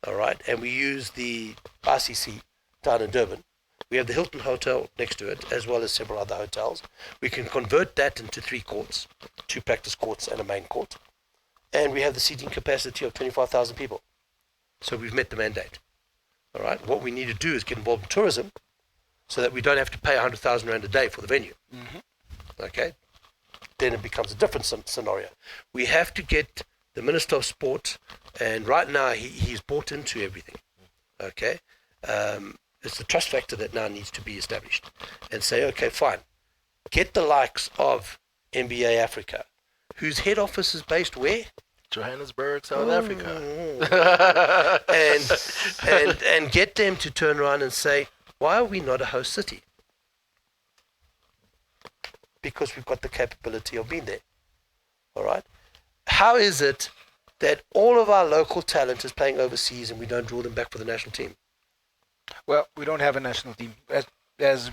all right, and we use the RCC down in Durban, we have the Hilton Hotel next to it, as well as several other hotels. We can convert that into 3 courts, 2 practice courts and a main court. And we have the seating capacity of 25,000 people. So we've met the mandate. All right. What we need to do is get involved in tourism so that we don't have to pay 100,000 Rand a day for the venue. Okay. Then it becomes a different scenario. We have to get the Minister of Sport, and right now he's bought into everything. Okay. It's the trust factor that now needs to be established, and say, okay, fine, get the likes of NBA Africa, whose head office is based where? Johannesburg, South Africa. and get them to turn around and say, why are we not a host city? Because we've got the capability of being there. All right. How is it that all of our local talent is playing overseas and we don't draw them back for the national team? Well, we don't have a national team. As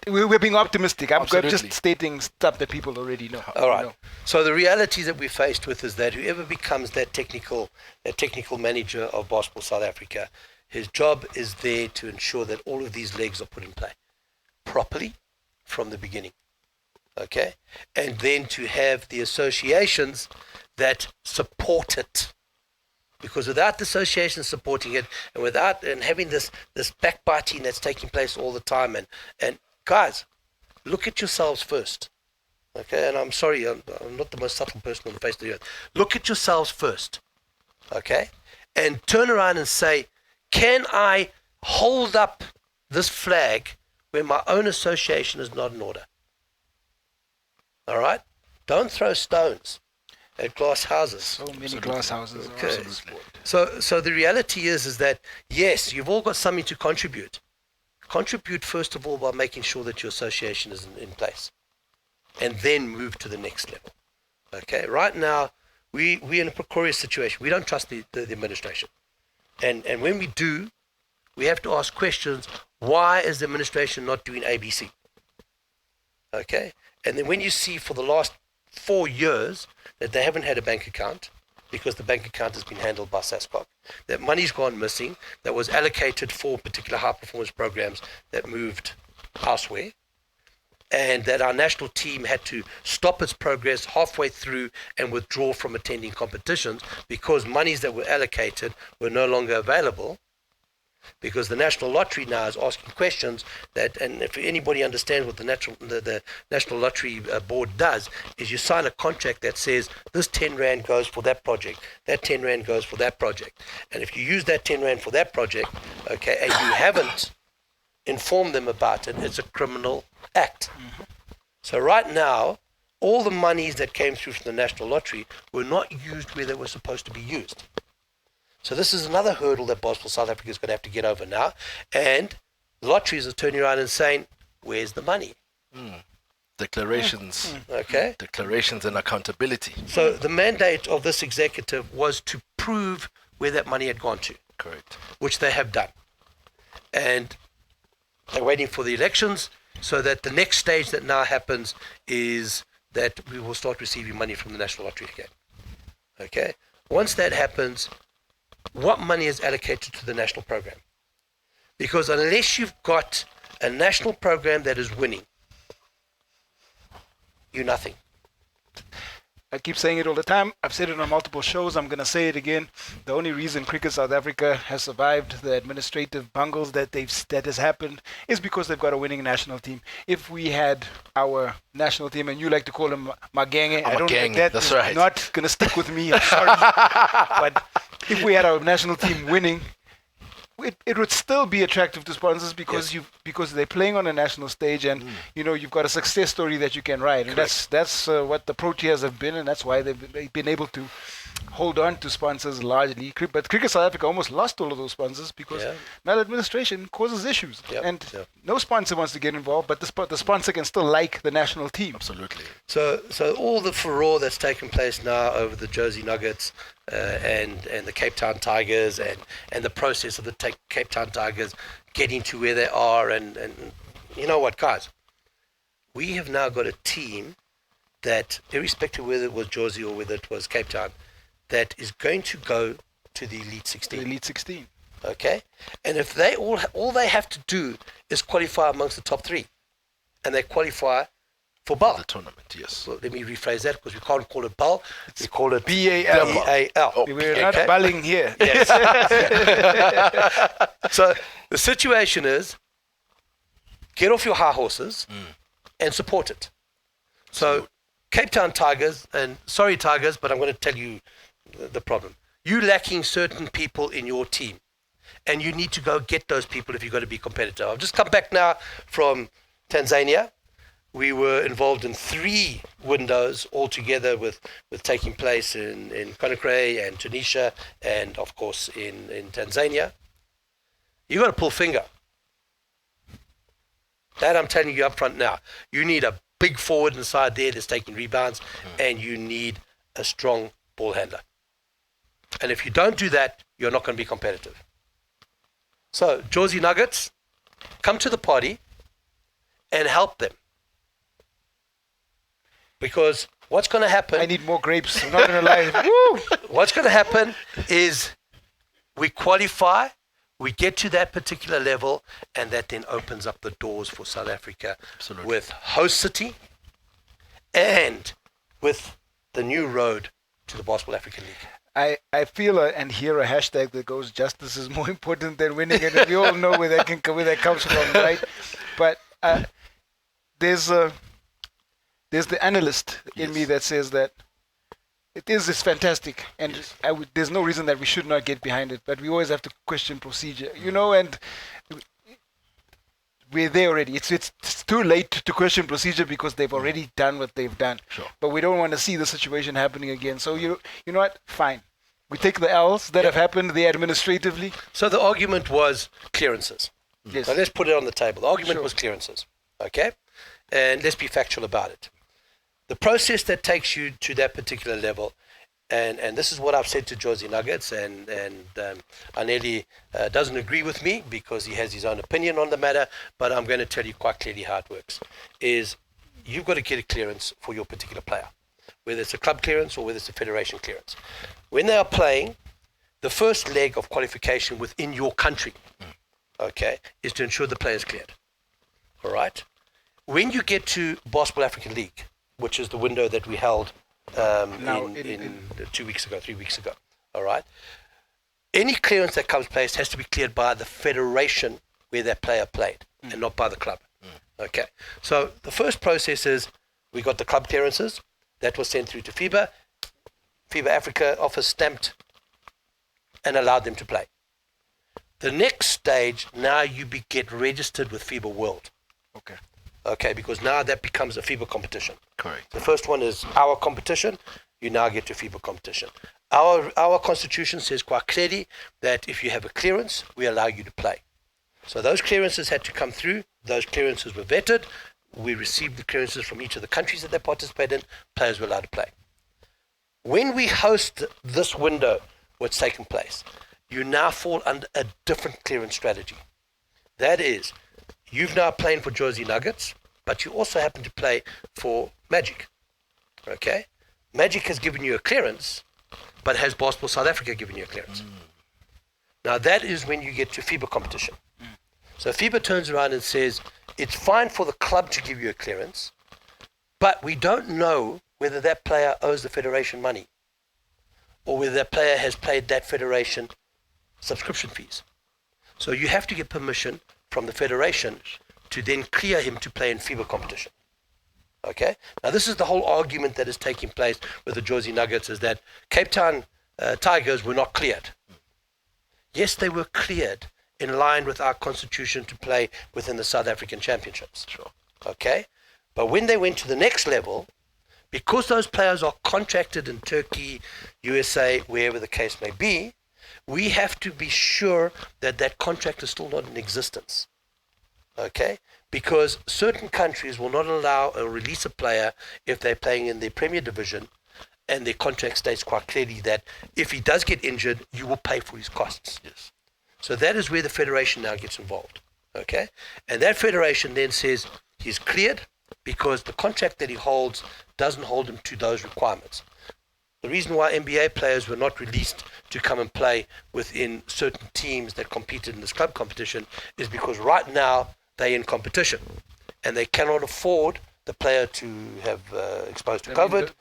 we're being optimistic. I'm Absolutely. just stating stuff that people already know. All right. Know. So the reality that we're faced with is that whoever becomes that technical manager of Basketball South Africa, his job is there to ensure that all of these legs are put in play properly from the beginning. Okay? And then to have the associations that support it. Because without the association supporting it, and without and having this backbiting that's taking place all the time, and guys, look at yourselves first. Okay, and I'm sorry, I'm not the most subtle person on the face of the earth. Look at yourselves first. Okay? And turn around and say, can I hold up this flag when my own association is not in order? All right? Don't throw stones at glass houses. So many Absolutely. glass houses. are Okay. absolutely. So the reality is that, yes, you've all got something to contribute. Contribute first of all by making sure that your association is in place, and then move to the next level. Okay, right now we're in a precarious situation. We don't trust the administration, and when we do, we have to ask questions. Why is the administration not doing ABC? Okay, and then when you see for the last 4 years that they haven't had a bank account because the bank account has been handled by SASCOC, that money's gone missing that was allocated for particular high performance programs that moved elsewhere, and that our national team had to stop its progress halfway through and withdraw from attending competitions because monies that were allocated were no longer available. Because the National Lottery now is asking questions that, and if anybody understands what the National Lottery Board does, is you sign a contract that says this 10 Rand goes for that project, that 10 Rand goes for that project. And if you use that 10 Rand for that project, okay, and you haven't informed them about it, it's a criminal act. Mm-hmm. So right now, all the monies that came through from the National Lottery were not used where they were supposed to be used. So this is another hurdle that Basketball South Africa is going to have to get over now. And lotteries are turning around and saying, where's the money? Declarations. Okay. Declarations and accountability. So the mandate of this executive was to prove where that money had gone to. Correct. which they have done. And they're waiting for the elections so that the next stage that now happens is that we will start receiving money from the National Lottery again. Okay? Once that happens, what money is allocated to the national program? Because unless you've got a national program that is winning, you're nothing. I keep saying it all the time. I've said it on multiple shows. I'm going to say it again. The only reason Cricket South Africa has survived the administrative bungles that has happened is because they've got a winning national team. If we had our national team, and you like to call them Magenge, I don't like that. That's right. Not going to stick with me. I'm sorry. But if we had our national team winning, it would still be attractive to sponsors because because they're playing on a national stage, and you've got a success story that you can write, and that's what the Proteas have been, and that's why they've been able to hold on to sponsors largely. But Cricket South Africa almost lost all of those sponsors because maladministration causes issues, and no sponsor wants to get involved, but the sponsor can still like the national team. Absolutely. So all the furore that's taken place now over the Jozi Nuggets and the Cape Town Tigers and the process of the Cape Town Tigers getting to where they are, and you know what, guys, we have now got a team that, irrespective of whether it was Jozi or whether it was Cape Town, that is going to go to the Elite 16. The Elite 16. Okay? And if they all they have to do is qualify amongst the top three, and they qualify for BAL. The tournament, yes. Well, let me rephrase that because we can't call it BAL. We call it BAL. BAL. Oh, We're not balling here. Yes. So the situation is, get off your high horses and support it. So Cape Town Tigers, and sorry Tigers, but I'm going to tell you the problem. You're lacking certain people in your team, and you need to go get those people if you're going to be competitive. I've just come back now from Tanzania. We were involved in 3 windows altogether with taking place in Conakry and Tunisia and, of course, in Tanzania. You've got to pull finger. That I'm telling you up front now. You need a big forward inside there that's taking rebounds, and you need a strong ball handler. And if you don't do that, you're not going to be competitive. So, Jozi Nuggets, come to the party and help them. Because what's going to happen... I need more grapes. I'm not going to lie. What's going to happen is we qualify, we get to that particular level, and that then opens up the doors for South Africa. Absolutely. With host city and with the new road to the Basketball African League. I feel and hear a hashtag that goes, justice is more important than winning, and we all know where that comes from, right? But there's the analyst in me that says that it's fantastic, and there's no reason that we should not get behind it, but we always have to question procedure, and we're there already. It's too late to question procedure because they've already done what they've done. Sure. But we don't want to see the situation happening again. So you know what? Fine. We take the L's that have happened there administratively. So the argument was clearances. Yes. So let's put it on the table. The argument was clearances. Okay? And let's be factual about it. The process that takes you to that particular level, and this is what I've said to Jozi Nuggets, and Aneli doesn't agree with me because he has his own opinion on the matter, but I'm going to tell you quite clearly how it works, is you've got to get a clearance for your particular player, whether it's a club clearance or whether it's a federation clearance. When they are playing, the first leg of qualification within your country, okay, is to ensure the player is cleared. All right? When you get to Basketball African League, which is the window that we held in 2 weeks ago, 3 weeks ago, all right? Any clearance that comes place has to be cleared by the federation where that player played and not by the club. Okay? So the first process is we got the club clearances. That was sent through to FIBA. FIBA Africa office stamped and allowed them to play. The next stage, now you get registered with FIBA World. Okay. Okay, because now that becomes a FIBA competition. Correct. The first one is our competition. You now get to FIBA competition. Our constitution says quite clearly that if you have a clearance, we allow you to play. So those clearances had to come through. Those clearances were vetted. We received the clearances from each of the countries that they participated in. Players were allowed to play. When we host this window, what's taken place you now fall under a different clearance strategy. That is, you've now playing for Jozi Nuggets, but you also happen to play for Magic. Okay? Magic has given you a clearance, but has Basketball South Africa given you a clearance? Now that is when you get to FIBA competition. So FIBA turns around and says, it's fine for the club to give you a clearance, but we don't know whether that player owes the federation money or whether that player has paid that federation subscription fees. So you have to get permission from the federation to then clear him to play in FIBA competition. Okay? Now this is the whole argument that is taking place with the Jozi Nuggets, is that Cape Town Tigers were not cleared. Yes, they were cleared in line with our constitution to play within the South African Championships. Sure. Okay? But when they went to the next level, because those players are contracted in Turkey, USA, wherever the case may be, we have to be sure that that contract is still not in existence. Okay? Because certain countries will not allow or release a player if they're playing in the Premier Division, and their contract states quite clearly that if he does get injured, you will pay for his costs. Yes. So that is where the federation now gets involved. Okay? And that federation then says he's cleared because the contract that he holds doesn't hold him to those requirements. The reason why NBA players were not released to come and play within certain teams that competed in this club competition is because right now they're in competition and they cannot afford the player to have exposed to COVID.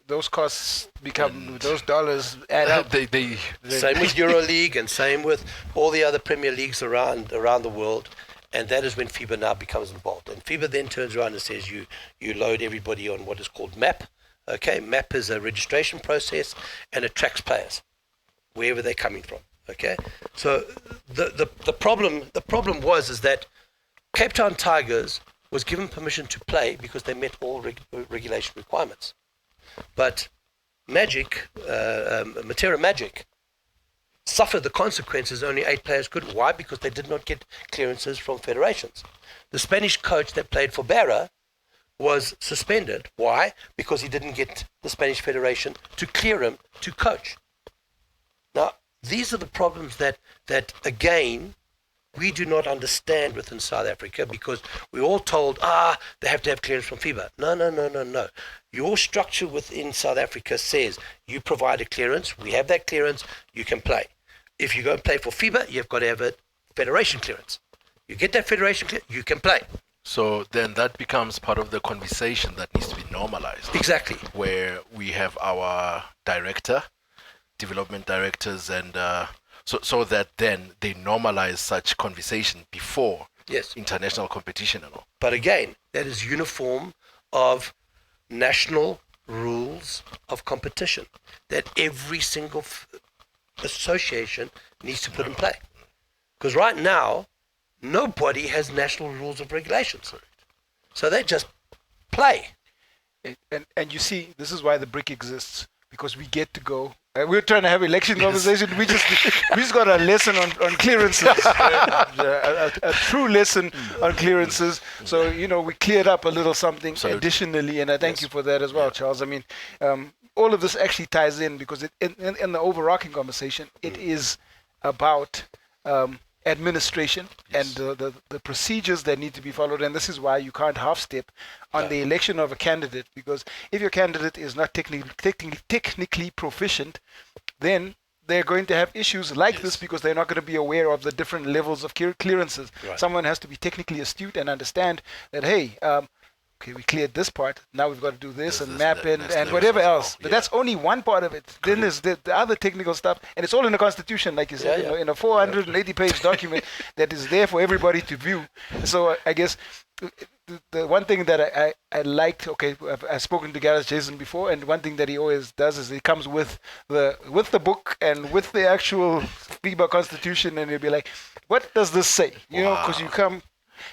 Those costs become, those dollars add up. Same with EuroLeague and same with all the other Premier Leagues around the world. And that is when FIBA now becomes involved. And FIBA then turns around and says you load everybody on what is called MAP. Okay, MAP is a registration process and it tracks players wherever they're coming from. Okay, so the problem was that Cape Town Tigers was given permission to play because they met all regulation requirements. But Magic, Matera Magic, suffered the consequences. Only 8 players could. Why? Because they did not get clearances from federations. The Spanish coach that played for Barra was suspended. Why? Because he didn't get the Spanish federation to clear him to coach. Now, these are the problems that again, we do not understand within South Africa, because we're all told, they have to have clearance from FIBA. No. Your structure within South Africa says you provide a clearance, we have that clearance, you can play. If you go and play for FIBA, you've got to have a federation clearance. You get that federation clearance, you can play. So then that becomes part of the conversation that needs to be normalized. Exactly. Where we have our director, development directors, and so that then they normalize such conversation before international competition and all. But again, that is uniform of national rules of competition that every single association needs to put in play. Because right now, nobody has national rules of regulations. So they just play. And you see, this is why the BRIC exists, because we get to go. We're trying to have election conversation. We just got a lesson on clearances, a true lesson on clearances. So we cleared up a little something additionally, and I thank you for that as well, Charles. I mean, all of this actually ties in because in the overarching conversation, it is about administration and the procedures that need to be followed, and this is why you can't half step on the election of a candidate, because if your candidate is not technically proficient, then they're going to have issues like this because they're not going to be aware of the different levels of clearances. Someone has to be technically astute and understand that, hey, okay, we cleared this part, now we've got to do this and map and whatever else. But that's only one part of it. Then there's the other technical stuff, and it's all in the Constitution, like you said, in a 480-page document that is there for everybody to view. So I guess the one thing that I liked, I've spoken to Gareth Jason before, and one thing that he always does is he comes with the book and with the actual FIBA Constitution, and he'll be like, what does this say? Because you come...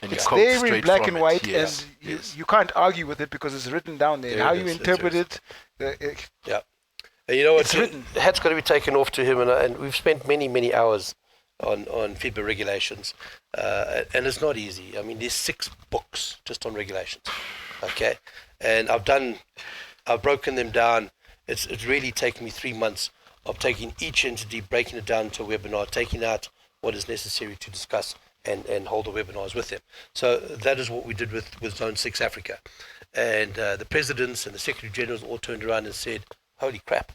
And it's there in black and white, and you can't argue with it because it's written down there. How you interpret it, and you know what? It's written. The hat's got to be taken off to him, and we've spent many hours on FIBA regulations, and it's not easy. I mean, there's 6 books just on regulations, okay? And I've broken them down. It's really taken me 3 months of taking each entity, breaking it down to a webinar, taking out what is necessary to discuss and hold the webinars with them. So that is what we did with Zone 6 Africa. And the presidents and the secretary generals all turned around and said, holy crap.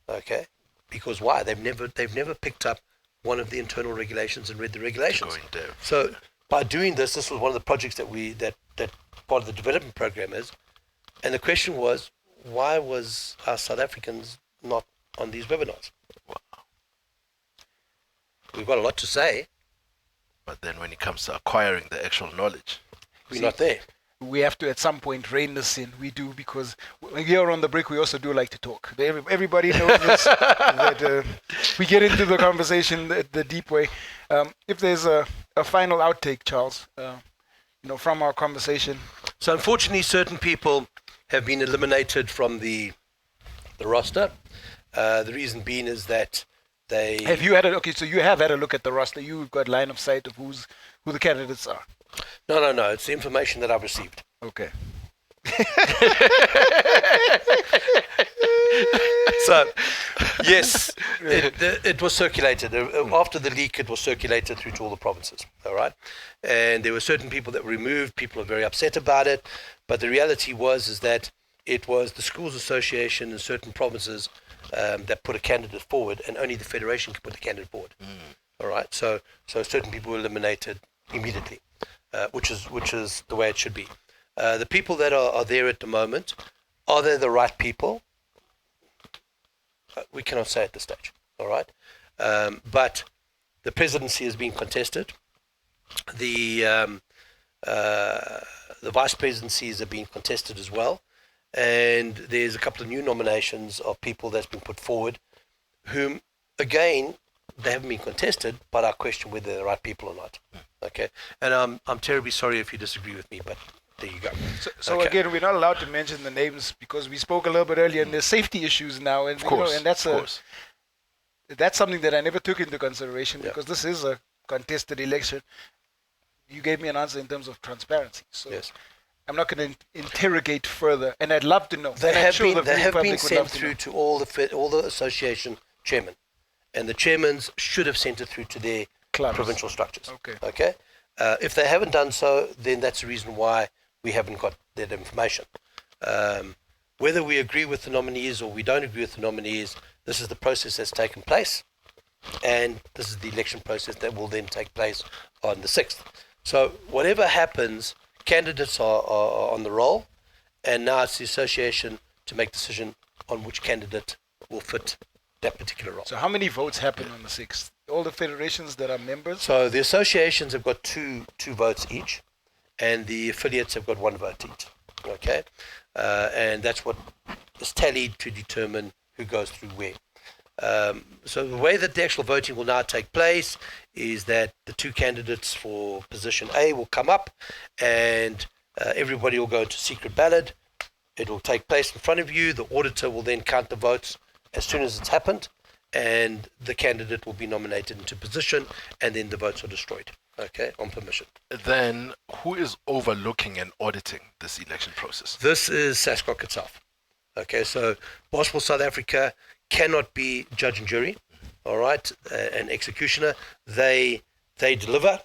Okay. Because why? They've never picked up one of the internal regulations and read the regulations. So by doing this was one of the projects that part of the development program is. And the question was, why was our South Africans not on these webinars? Wow. We've got a lot to say. But then when it comes to acquiring the actual knowledge, we're not there. We have to at some point rein this in. We do, because here on the break we also do like to talk. Everybody knows this, that we get into the conversation the deep way. If there's a final outtake, Charles, from our conversation. So unfortunately, certain people have been eliminated from the roster. The reason being is that they... Have you had so you have had a look at the roster. You've got line of sight of who the candidates are. No. It's the information that I've received. Okay. So, yes, it was circulated. After the leak, it was circulated through to all the provinces. All right. And there were certain people that were removed. People were very upset about it. But the reality is that it was the Schools Association in certain provinces that put a candidate forward, and only the Federation could put the candidate forward. All right. So certain people were eliminated immediately. Which is the way it should be. The people that are there at the moment, are they the right people? We cannot say at this stage. All right, but the presidency is being contested. The vice presidencies are being contested as well, and there's a couple of new nominations of people that's been put forward, whom again they haven't been contested, but I question whether they're the right people or not. Okay, and I'm terribly sorry if you disagree with me, but there you go. So okay. Again, we're not allowed to mention the names because we spoke a little bit earlier, and there's safety issues now, and of course, and that's something that I never took into consideration because this is a contested election. You gave me an answer in terms of transparency, so yes. I'm not going to interrogate further, and I'd love to know. They have been sent through to all the association chairmen, and the chairmans should have sent it through to their provincial structures. Okay. If they haven't done so, then that's the reason why we haven't got that information. Whether we agree with the nominees or we don't agree with the nominees, this is the process that's taken place, and this is the election process that will then take place on the 6th. So whatever happens, candidates are on the roll, and now it's the association to make decision on which candidate will fit that particular role. So how many votes happen on the 6th? All the federations that are members? So the associations have got two votes each, and the affiliates have got 1 vote each. Okay, and that's what is tallied to determine who goes through where. So the way that the actual voting will now take place is that the 2 candidates for position A will come up, and everybody will go into secret ballot. It will take place in front of you. The auditor will then count the votes as soon as it's happened, and the candidate will be nominated into position, and then the votes are destroyed, okay, on permission. Then who is overlooking and auditing this election process? This is SASCOC itself. Okay, so Basketball South Africa cannot be judge and jury, all right, and executioner. They deliver,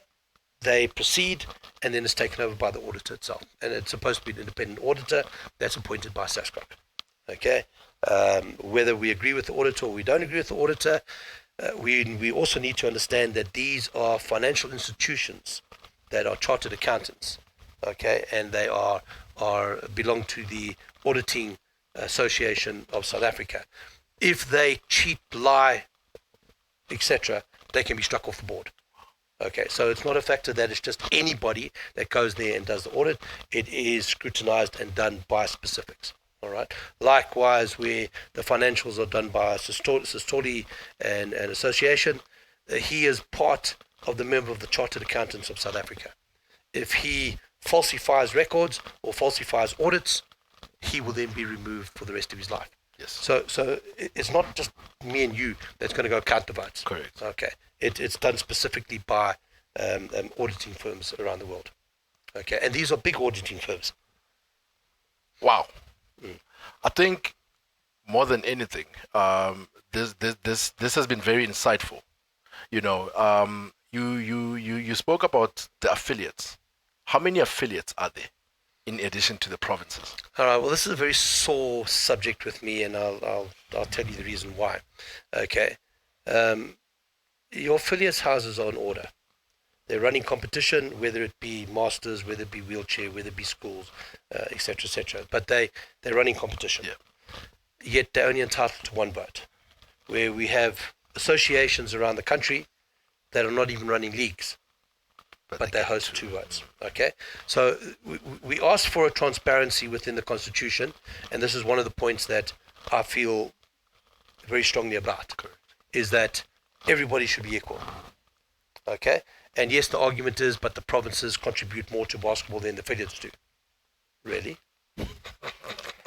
they proceed, and then it's taken over by the auditor itself. And it's supposed to be an independent auditor that's appointed by SASCOC. Okay, whether we agree with the auditor or we don't agree with the auditor, we also need to understand that these are financial institutions that are chartered accountants, okay, and they belong to the Auditing Association of South Africa. If they cheat, lie, etc., they can be struck off the board. Okay, so it's not a factor that it's just anybody that goes there and does the audit. It is scrutinized and done by specifics. All right. Likewise, where the financials are done by Sistoli and association, he is part of the member of the Chartered Accountants of South Africa. If he falsifies records or falsifies audits, he will then be removed for the rest of his life. Yes. So it's not just me and you that's going to go count the votes. Correct. Okay. It's done specifically by auditing firms around the world. Okay. And these are big auditing firms. Wow. I think more than anything, this has been very insightful. You know, you spoke about the affiliates. How many affiliates are there in addition to the provinces? All right. Well, this is a very sore subject with me, and I'll tell you the reason why. Okay. Your affiliates houses are in order. They're running competition, whether it be masters, whether it be wheelchair, whether it be schools, etc., etc. But they're running competition. Yeah. Yet they're only entitled to one vote. Where we have associations around the country that are not even running leagues, but they host two votes. Okay, so we ask for a transparency within the constitution, and this is one of the points that I feel very strongly about. Correct. Is that everybody should be equal. Okay, and yes, the argument is, but the provinces contribute more to basketball than the affiliates do. Really?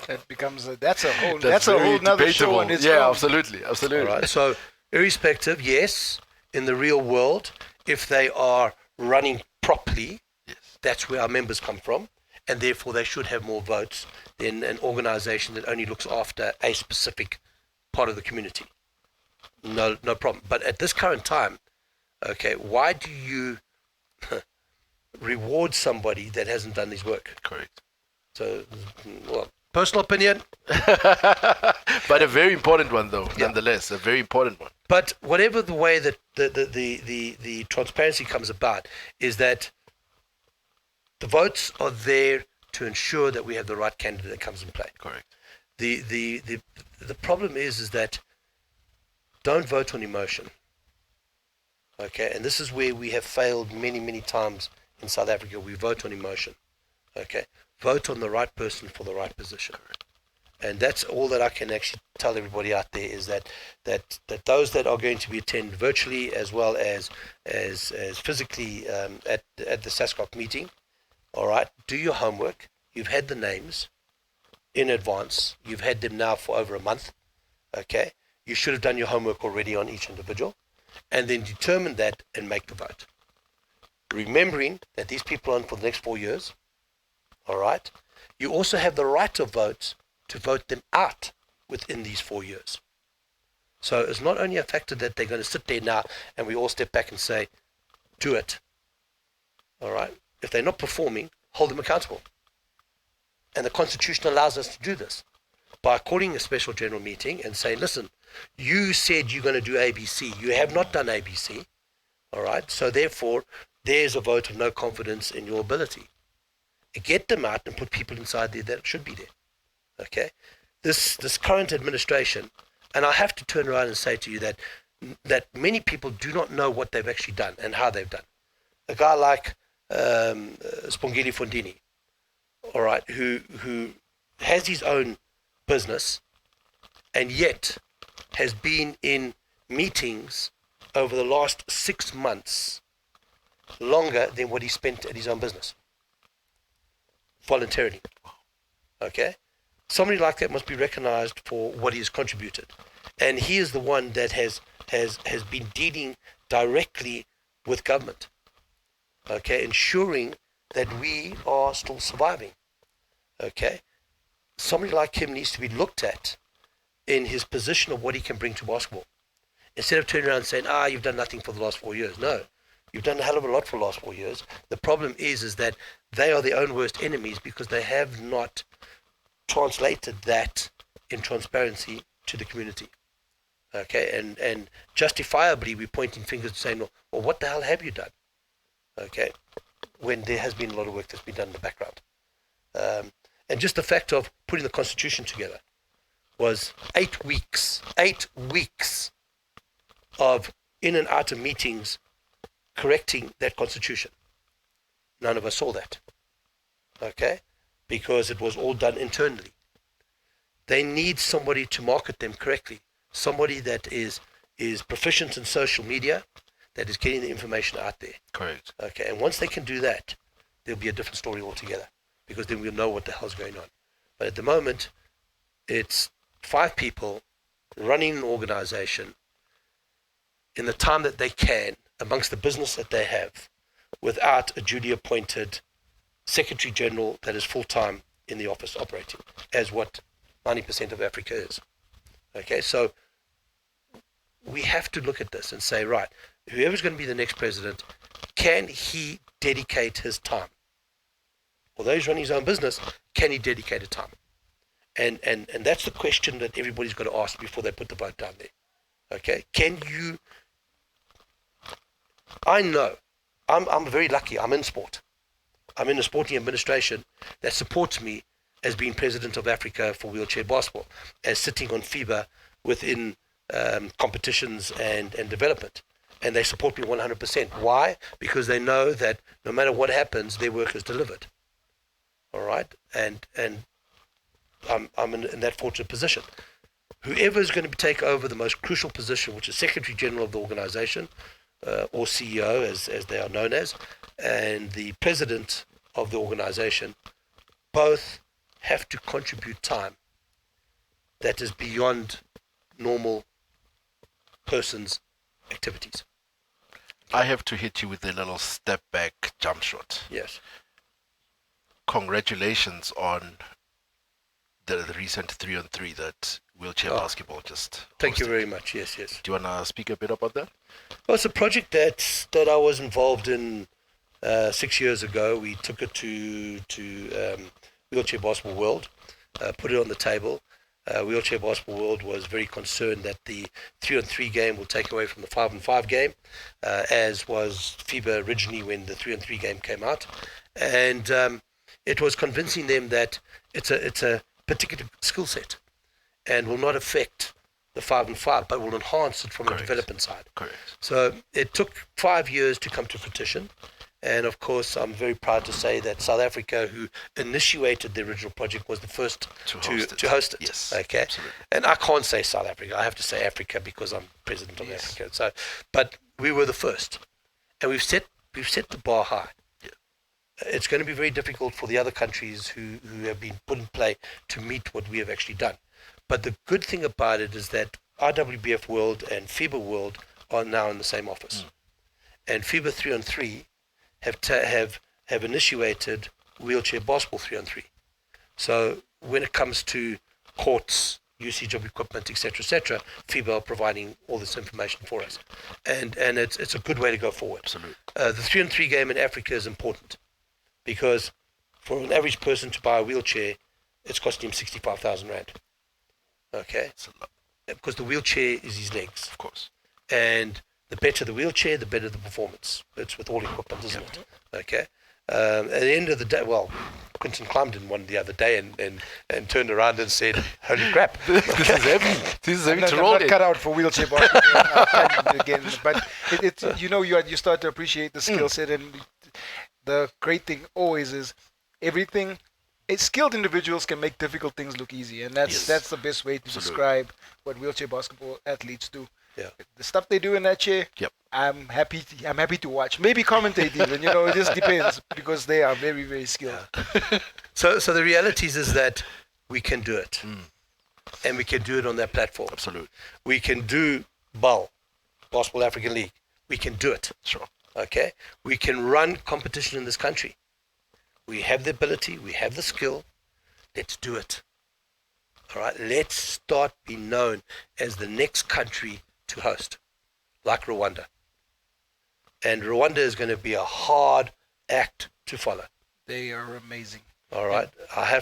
That becomes that's a whole very nother show debatable. on its Yeah, own. absolutely. All right. So irrespective, yes, in the real world, if they are running properly, Yes. that's where our members come from, and therefore they should have more votes than an organization that only looks after a specific part of the community. No problem. But at this current time, okay, why do you reward somebody that hasn't done his work? Correct. So, well, personal opinion. But a very important one, though, Yeah. nonetheless, a very important one. But whatever the way that the transparency comes about is that the votes are there to ensure that we have the right candidate that comes in play. Correct. The problem is that don't vote on emotion. Okay, and this is where we have failed many times in South Africa. We vote on emotion. Okay, vote on the right person for the right position. And that's all that I can actually tell everybody out there is that those that are going to be attending virtually as well as physically at the SASCOC meeting, all right, do your homework. You've had the names in advance. You've had them now for over a month. Okay, you should have done your homework already on each individual, and then determine that and make the vote. Remembering that these people are on for the next 4 years. All right, you also have the right of vote to vote them out within these 4 years. So it's not only a factor that they're going to sit there now and we all step back and say, do it. All right. If they're not performing, hold them accountable. And the Constitution allows us to do this by calling a special general meeting and saying, listen, you said you're going to do ABC. You have not done ABC. All right. So therefore, there's a vote of no confidence in your ability. Get them out and put people inside there that should be there. Okay, this current administration, and I have to turn around and say to you that many people do not know what they've actually done and how they've done. A guy like Spongile Fondini, all right, who has his own business and yet has been in meetings over the last 6 months longer than what he spent at his own business voluntarily. Okay. Somebody like that must be recognized for what he has contributed. And he is the one that has been dealing directly with government. Okay, ensuring that we are still surviving. Okay. Somebody like him needs to be looked at in his position of what he can bring to basketball. Instead of turning around and saying, you've done nothing for the last 4 years. No. You've done a hell of a lot for the last 4 years. The problem is that they are their own worst enemies because they have not translated that in transparency to the community. Okay, and justifiably we're pointing fingers and saying, well, what the hell have you done? Okay, when there has been a lot of work that's been done in the background. And just the fact of putting the Constitution together was 8 weeks of in and out of meetings correcting that Constitution. None of us saw that. Okay, because it was all done internally. They need somebody to market them correctly. Somebody that is proficient in social media, that is getting the information out there. Correct. Okay, and once they can do that, there'll be a different story altogether, because then we'll know what the hell's going on. But at the moment, it's 5 people running an organization in the time that they can, amongst the business that they have, without a duly appointed Secretary General that is full-time in the office operating, as what 90% of Africa is. Okay, so we have to look at this and say, right, whoever's going to be the next president, can he dedicate his time? Although he's running his own business, can he dedicate a time? And that's the question that everybody's got to ask before they put the vote down there. Okay? Can you... I know. I'm very lucky. I'm in sport. I'm in a sporting administration that supports me as being president of Africa for wheelchair basketball, as sitting on FIBA within competitions and development. And they support me 100%. Why? Because they know that no matter what happens, their work is delivered. All right? And I'm in that fortunate position. Whoever is going to take over the most crucial position, which is Secretary General of the organization, or CEO, as they are known as, and the president of the organization, both have to contribute time that is beyond normal person's activities. I have to hit you with a little step back jump shot. Yes. Congratulations on the recent 3-on-3 that wheelchair basketball just Thank you hosted. very much. Yes. Do you want to speak a bit about that? Well, it's a project that I was involved in 6 years ago. We took it to Wheelchair Basketball World, put it on the table. Wheelchair Basketball World was very concerned that the 3-on-3 game will take away from the 5-on-5 game, as was FIBA originally when the 3-on-3 game came out. And it was convincing them that it's a particular skill set and will not affect the 5-on-5, but will enhance it from Correct. the development side. Correct. So it took 5 years to come to fruition. And of course, I'm very proud to say that South Africa, who initiated the original project, was the first to host it. Yes, okay. absolutely. And I can't say South Africa. I have to say Africa because I'm president of Africa. So, but we were the first, and we've set the bar high. Yeah. It's going to be very difficult for the other countries who have been put in play to meet what we have actually done. But the good thing about it is that IWBF World and FIBA World are now in the same office, and FIBA 3-on-3 have initiated wheelchair basketball 3-on-3. So when it comes to courts, usage of equipment, etc., FIBA are providing all this information for us, and it's a good way to go forward. Absolutely. The 3-on-3 game in Africa is important because for an average person to buy a wheelchair, it's costing him 65,000 rand. Okay, It's a lot, because the wheelchair is his legs, of course. and the better the wheelchair, the better the performance. It's with all equipment, isn't it? Okay. At the end of the day, well, Quintin climbed in one the other day and turned around and said, "Holy crap, This is heavy. This is heavy to I'm roll not in. cut out for wheelchair basketball. I'll tell you again, but it's you start to appreciate the skill set, and the great thing always is everything. Skilled individuals can make difficult things look easy, and that's the best way to describe what wheelchair basketball athletes do. Yeah. The stuff they do in that chair, Yep. I'm happy to watch. Maybe commentate even. It just depends because they are very, very skilled. So the reality is that we can do it, and we can do it on that platform. Absolutely. We can do BAL, Basketball African League. We can do it. Sure. Okay. We can run competition in this country. We have the ability. We have the skill. Let's do it. All right. Let's start being known as the next country to host, like Rwanda. And Rwanda is going to be a hard act to follow. They are amazing. All right. I'm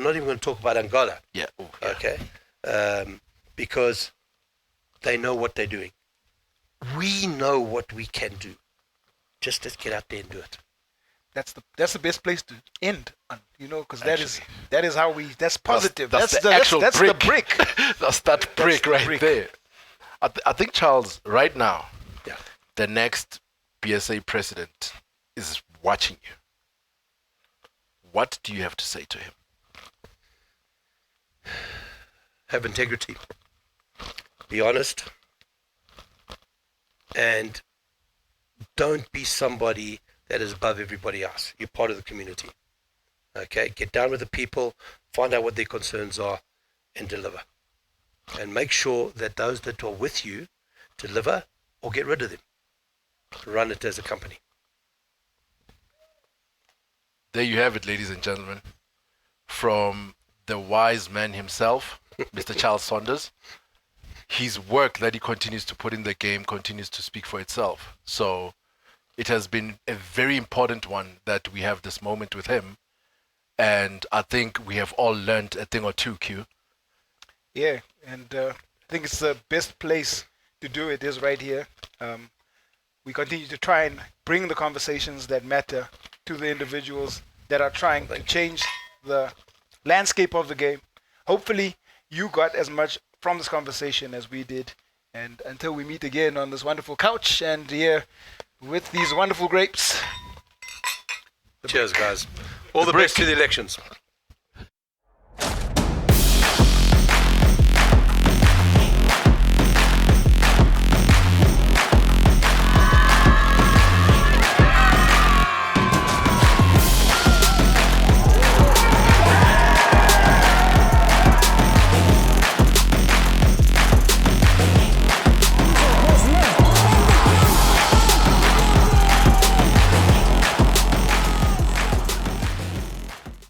not even going to talk about Angola. Yeah. Oh, yeah. Okay. Because they know what they're doing. We know what we can do. Just let's get out there and do it. That's the best place to end on, because that is how that's positive. That's the actual that's brick. the brick. That's that brick the right brick. there. I think, Charles, right now, Yeah. the next BSA president is watching you. What do you have to say to him? Have integrity. Be honest. And don't be somebody that is above everybody else. You're part of the community. Okay? Get down with the people, find out what their concerns are, and deliver. And make sure that those that are with you deliver or get rid of them. Run it as a company. There you have it, ladies and gentlemen. From the wise man himself, Mr. Charles Saunders. his work that he continues to put in the game continues to speak for itself. So it has been a very important one that we have this moment with him. And I think we have all learned a thing or two, Q. Yeah, and I think it's the best place to do it is right here. We continue to try and bring the conversations that matter to the individuals that are trying to change the landscape of the game. Hopefully, you got as much from this conversation as we did. And until we meet again on this wonderful couch and here with these wonderful grapes. Cheers, guys. All the best to the elections.